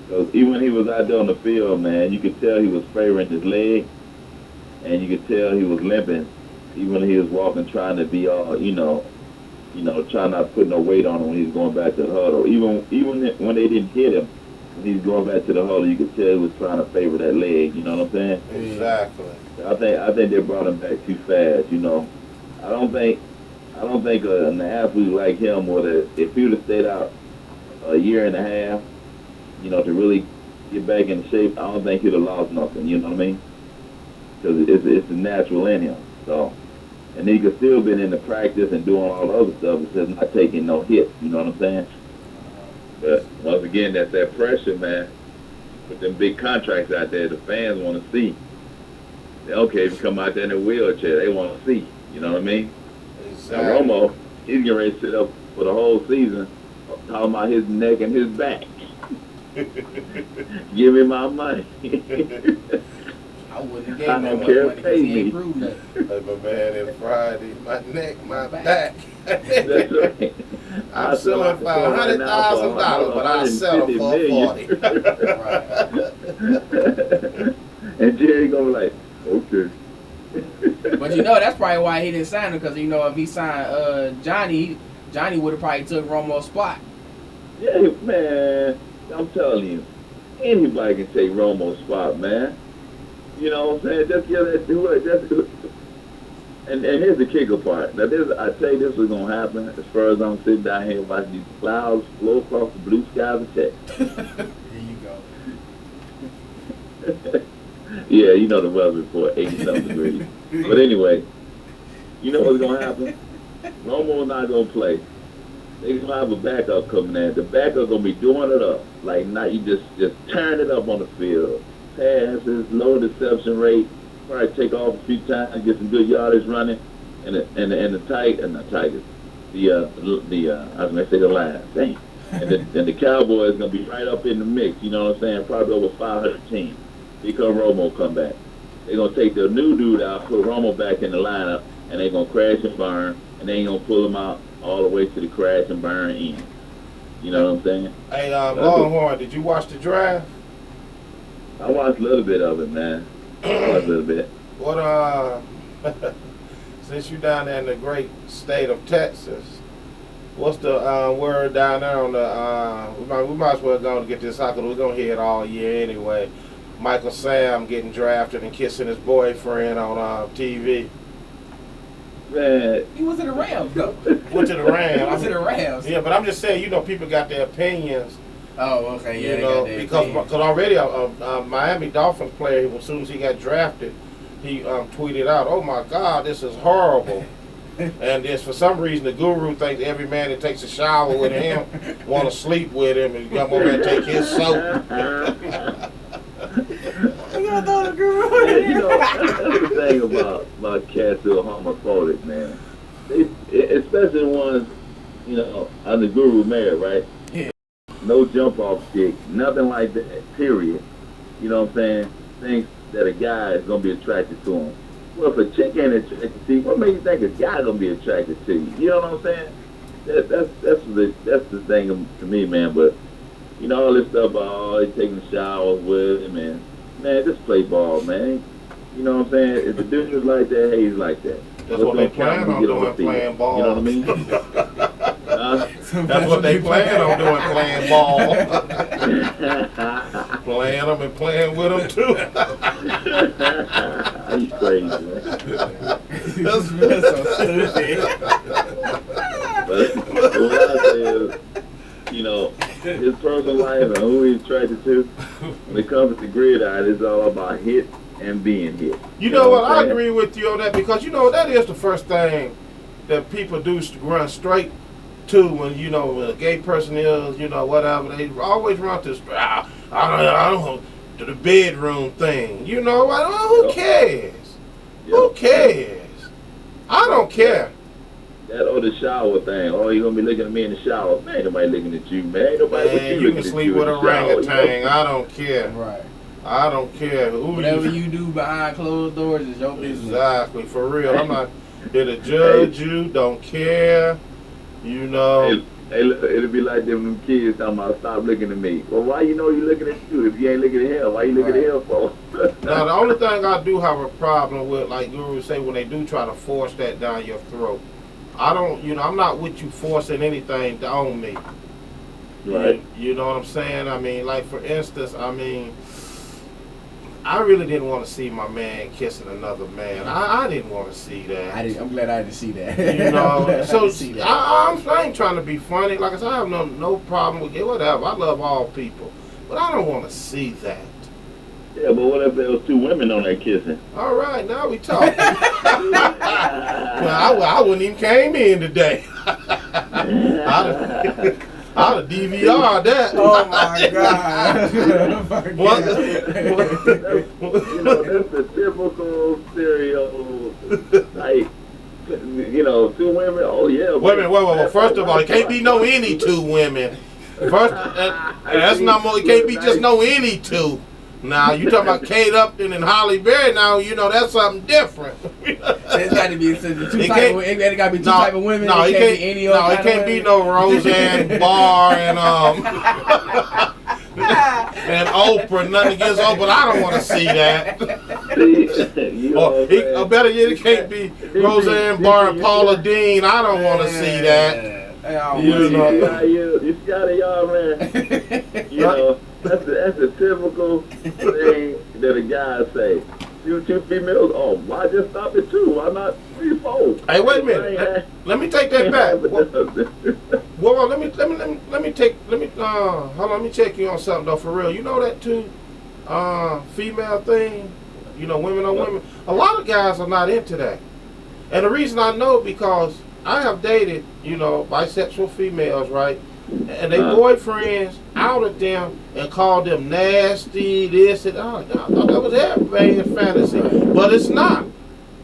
Because even when he was out there on the field, man, you could tell he was favoring his leg, and you could tell he was limping, even when he was walking, trying to be all, trying not to put no weight on him when he was going back to the huddle. Even when they didn't hit him, when he was going back to the huddle, you could tell he was trying to favor that leg. You know what I'm saying? Exactly. I think they brought him back too fast. You know, I don't think an athlete like him would have, if he would have stayed out a year and a half, to really get back in shape. I don't think he'd have lost nothing. You know what I mean? Because it's natural in him. So. And he could still been in the practice and doing all the other stuff. It's just not taking no hits. You know what I'm saying? But once again, that's that pressure, man. With them big contracts out there, the fans want to see. They don't care if you come out there in a wheelchair. They want to see. You know what I mean? Exactly. Now, Romo, he's getting ready to sit up for the whole season talking about his neck and his back. Give me my money. I wouldn't have gave I him don't that care. much money because he ain't proved that. Like my man in Friday, my neck, my back. That's right. I'm selling for $100,000, but I settle for 40. And Jerry gonna be like, okay. But that's probably why he didn't sign him, because if he signed Johnny would have probably took Romo's spot. Yeah, man, I'm telling you, anybody can take Romo's spot, man. You know what I'm saying? Just give that to it. And here's the kicker part. Now, I tell you, this was gonna happen as far as I'm sitting down here watching these clouds flow across the blue skies of Texas. There you go. Yeah, the weather report, 80-something degrees. But anyway, you know what's gonna happen? Romo's not gonna play. They're gonna have a backup coming in. The backup gonna be doing it up. Like, not you just turn it up on the field. Passes, low interception rate, probably take off a few times, get some good yardage running, and the Lions. Dang. And the Cowboys gonna be right up in the mix. You know what I'm saying? Probably over 500 teams. Because Romo come back, they're gonna take their new dude out, put Romo back in the lineup, and they're gonna crash and burn, and they ain't gonna pull him out all the way to the crash and burn end. You know what I'm saying? Hey, Longhorn, did you watch the draft? I watched a little bit of it, man. I watched a little bit. What since you down there in the great state of Texas, what's the word down there on the we might as well go and get this out because we're gonna hear it all year anyway. Michael Sam getting drafted and kissing his boyfriend on TV. Man, He was in the Rams though. Went to the Rams. He was in the Rams. Yeah, but I'm just saying, people got their opinions. Oh, okay, yeah. Because already a Miami Dolphins player, as soon as he got drafted, he tweeted out, "Oh my God, this is horrible." And there's for some reason the guru thinks every man that takes a shower with him want to sleep with him and come over and take his soap. you know, that's the thing about cats who are homophobic, man. Especially ones, you know, on the Guru Mayor, right? Yeah. No jump off stick, nothing like that, period. You know what I'm saying? Thinks that a guy is going to be attracted to him. Well, if a chick ain't attracted to you, what makes you think a guy going to be attracted to you? You know what I'm saying? That's the thing to me, man. But, you know, all this stuff about, oh, he's taking showers with him, and, man, just play ball, man. You know what I'm saying? If the dude is like that, hey, he's like that. That's what they plan on doing, playing ball. You know what I mean? That's what they plan on doing, playing ball. Playing them and playing with them, too. He's crazy, man. That's so stupid. But what I say is, you know, his personal life and who he's attracted to, when it comes to the gridiron, it's all about hit and being hit. You know what? I agree with you on that because, you know, that is the first thing that people do run straight to when, you know, when a gay person is, you know, whatever. They always run to I don't know, to the bedroom thing. You know, who cares? Who cares? I don't care. That or the shower thing. Oh, you gonna be looking at me in the shower? Man, ain't nobody looking at you, man. Ain't nobody but you can sleep with a orangutan. I don't care. Right. I don't care who Whatever you do behind closed doors is your business. Exactly, for real. I'm not here to judge you. Don't care. You know. Hey, it'll be like them kids talking about stop looking at me. Well, why you know you looking at you if you ain't looking at him? Why you looking at him for? Now, the only thing I do have a problem with, like Guru say, when they do try to force that down your throat, I don't, you know, I'm not with you forcing anything on me. Right. You know what I'm saying? I mean, like, for instance, I mean, I really didn't want to see my man kissing another man. I didn't want to see that. I'm glad I didn't see that. You know, so I I ain't trying to be funny. Like I said, I have no problem with it. Whatever. I love all people, but I don't want to see that. Yeah, but what if there was two women on there kissing? All right, now we talking. Well, I wouldn't even came in today. I'd have DVR'd that. Oh my God. You know, that's the typical stereo, like, you know, two women, oh yeah. Wait a minute. First of all, it can't be no any two women. First, that's not more, it can't be just no any two. Now, you talking about Kate Upton and Holly Berry, now, you know, that's something different. There's got to be two type of women. No, it can't be any other it can't be no Roseanne Barr and and Oprah. Nothing against Oprah, but I don't want to see that. Or better yet, it can't be Roseanne Barr and Paula Dean. I don't want to see that. You know, you got it, y'all, man. You know, that's a typical thing that a guy say. You two females, oh, why just stop at two? Why not 3, 4? Hey, wait a minute. Let me take that back. Well, let me hold on, let me check you on something though, for real. You know that two female thing? You know, women on women. A lot of guys are not into that. And the reason I know because I have dated, you know, bisexual females, right? And they boyfriends outed them and called them nasty, this and I thought that was every man's fantasy. But it's not.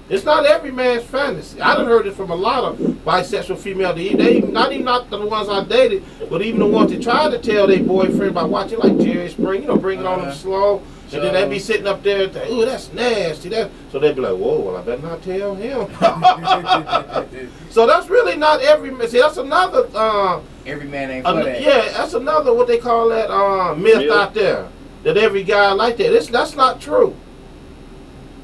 It's not every man's fantasy. I done heard it from a lot of bisexual females. They not the ones I dated, but even the ones that tried to tell their boyfriend by watching like Jerry Spring, you know, bring it on them slow. And then they'd be sitting up there and say, ooh, that's nasty. So they'd be like, whoa, well, I better not tell him. So that's really not every man. See, that's another... every man ain't for that. Yeah, that's another, what they call that, myth out there. That every guy like that. That's not true.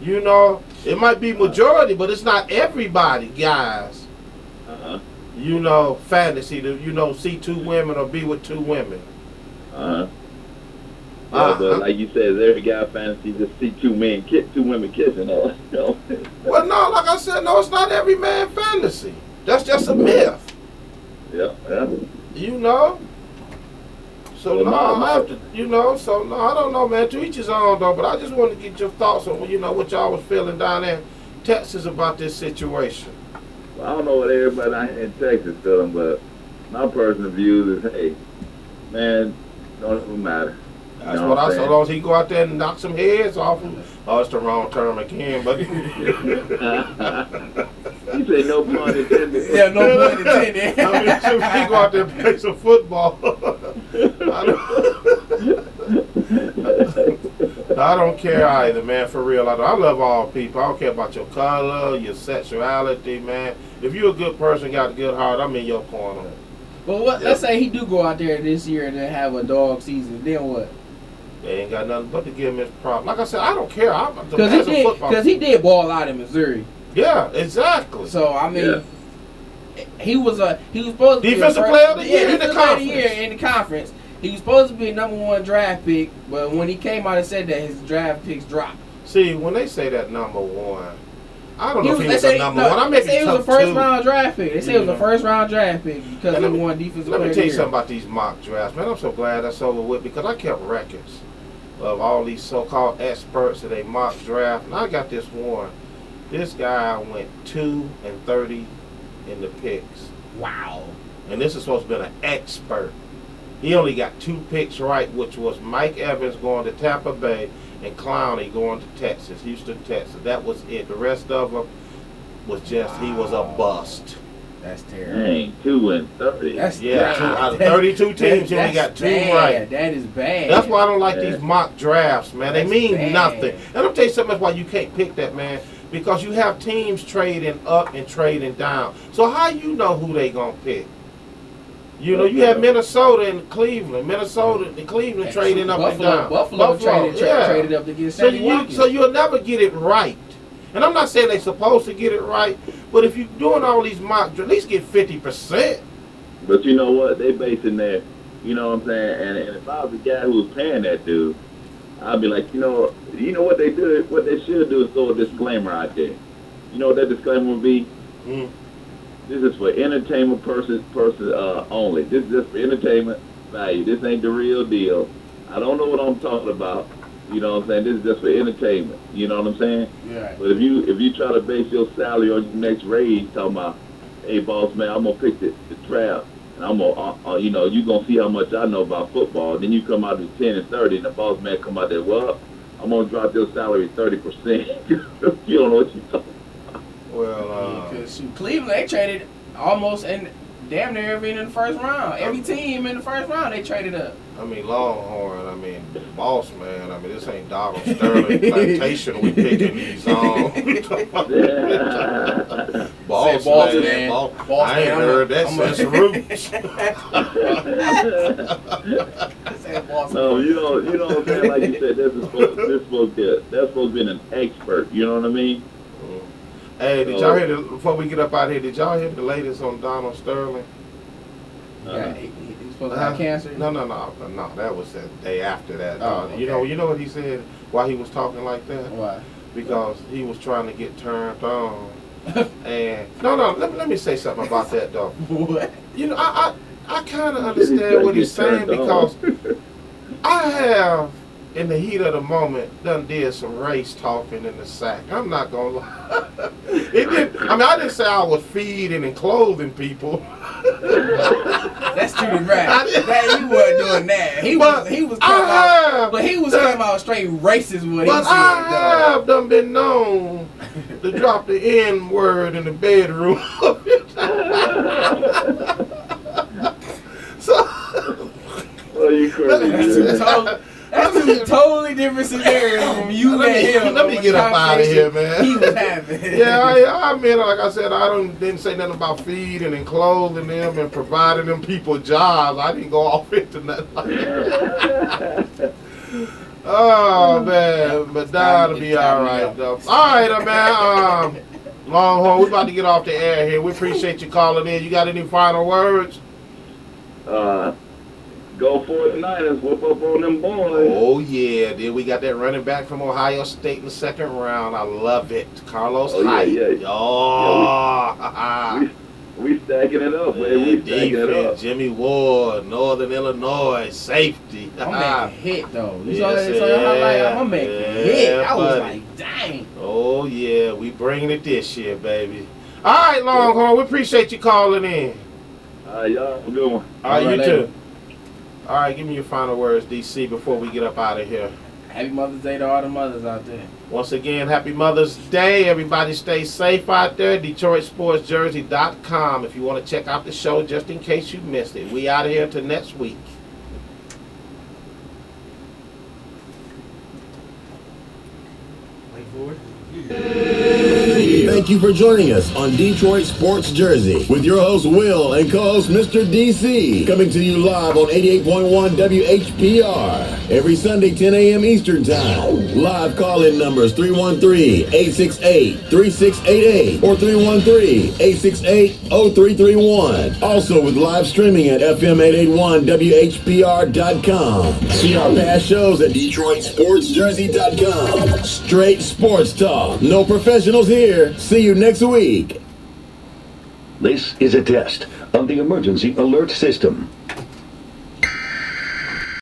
You know, it might be majority, but it's not everybody, guys. You know, fantasy to, you know, see two women or be with two women. Yeah, but like you said, every guy fantasy to see two women kissing. You know? Well, no, like I said, no, it's not every man fantasy. That's just a myth. Yeah. You know. So no, I have to, you know. So no, I don't know, man. To each his own, though. But I just wanted to get your thoughts on, you know, what y'all was feeling down there in Texas about this situation. Well, I don't know what everybody out here in Texas feeling, but my personal view is, hey, man, don't even matter. That's know what I I'm said. As long as he go out there and knock some heads off him. Oh, it's the wrong term again, but. He said no pun intended. Yeah, no pun intended. I mean, if he go out there and play some football. I don't care either, man, for real. I love all people. I don't care about your color, your sexuality, man. If you're a good person, got a good heart, I'm in your corner. Well, what? Let's say he do go out there this year and then have a dog season. Then what? They ain't got nothing but to give him his props. Like I said, I don't care. Because he did ball out in Missouri. Yeah, exactly. So I mean, he was supposed to Defensive be player of the year in the conference. In the conference. He was supposed to be a #1 draft pick, but when he came out and said that, his draft picks dropped. See, when they say that #1, I don't know if he was they a #1. I may say be it was a top first 2. round draft pick. They say it was a first round draft pick because And he won defensive player Let me of tell the you year. something about these mock drafts, man. I'm so glad that's over with because I kept records of all these so-called experts that they mock draft, and I got this one. This guy went 2-30 in the picks. Wow. And this is supposed to be an expert. He only got 2 picks right, which was Mike Evans going to Tampa Bay and Clowney going to Texas, Houston, Texas. That was it. The rest of them was just, he was a bust. That's terrible. Dang, 2-30. That's 2 out of 32 teams, he only got 2 right. That is bad. That's why I don't like these mock drafts, man. They That's mean bad. nothing. And I'll tell you something, that's why you can't pick that, man. Because you have teams trading up and trading down. So how you know who they gonna pick? You know, you have Minnesota and Cleveland. Minnesota and Cleveland trading up and down. Buffalo traded up to get Sammy Watkins. So you'll never get it right. And I'm not saying they're supposed to get it right, but if you're doing all these mock drafts, at least get 50%. But you know what? They basing that, you know what I'm saying? And if I was the guy who was paying that dude, I'd be like, you know what they do? What they should do is throw a disclaimer out there. You know what that disclaimer would be? This is for entertainment purposes only. This is just for entertainment value. This ain't the real deal. I don't know what I'm talking about. You know what I'm saying? This is just for entertainment. You know what I'm saying? Yeah. But if you try to base your salary on your next raise, talking about, hey boss man, I'm gonna pick the draft, and I'm gonna you gonna see how much I know about football. Then you come out at 10-30, and the boss man come out there, well, I'm gonna drop your salary 30%. You don't know what you're talking about. Well, Because Cleveland, they traded almost in damn near everything in the first round. Every team in the first round, they traded up. I mean, Longhorn, I mean, boss man, I mean, this ain't Donald Sterling Plantation we picking these on. Boss man. I ain't heard that since Roots. No, you know what I'm saying? Like you said, that's supposed to be an expert. You know what I mean? Hey, did y'all hear before we get up out here? Did y'all hear the latest on Donald Sterling? Yeah, he's supposed to have cancer. No. That was the day after that. Okay. You know what he said? Why he was talking like that? Why? Because he was trying to get turned on. And let me say something about that though. What? You know, I kind of understand what he's saying because I have, in the heat of the moment, done did some race talking in the sack. I'm not gonna lie. I didn't say I was feeding and clothing people. That's true, right? That he wasn't doing that. He was coming out straight racist with what he said. But I have done been known to drop the N word in the bedroom. So, well, you crazy. That's two totally different scenarios from you and him. Let me get up out of here, man. He was having. Yeah, I mean, like I said, didn't say nothing about feeding and clothing them and providing them people jobs. I didn't go off into nothing like that. Oh, man. But that'll be all right, though. All right, man. Longhorn, we're about to get off the air here. We appreciate you calling in. You got any final words? Go 49ers, whoop up on them boys. Oh, yeah. Then we got that running back from Ohio State in the second round. I love it. Carlos Hyde. Yeah. Oh, we stacking it up, man. We stacking it up. Jimmy Ward, Northern Illinois, safety. I'm making a hit, though. You Yes, saw that highlight? I'm making a hit. I was buddy. like, dang. Oh, yeah. We bringing it this year, baby. All right, Longhorn. We appreciate you calling in. Y'all have a good one. All right, you later. too. All right, give me your final words, DC, before we get up out of here. Happy Mother's Day to all the mothers out there. Once again, happy Mother's Day. Everybody stay safe out there. DetroitSportsJersey.com if you want to check out the show just in case you missed it. We out of here until next week. Thank you for joining us on Detroit Sports Jersey with your host Will and co-host Mr. DC, coming to you live on 88.1 WHPR every Sunday 10 a.m. Eastern Time. Live call-in numbers 313-868-3688 or 313-868-0331. Also with live streaming at FM881WHPR.com. See our past shows at DetroitSportsJersey.com. Straight sports talk. No professionals here. See you next week. This is a test of the emergency alert system.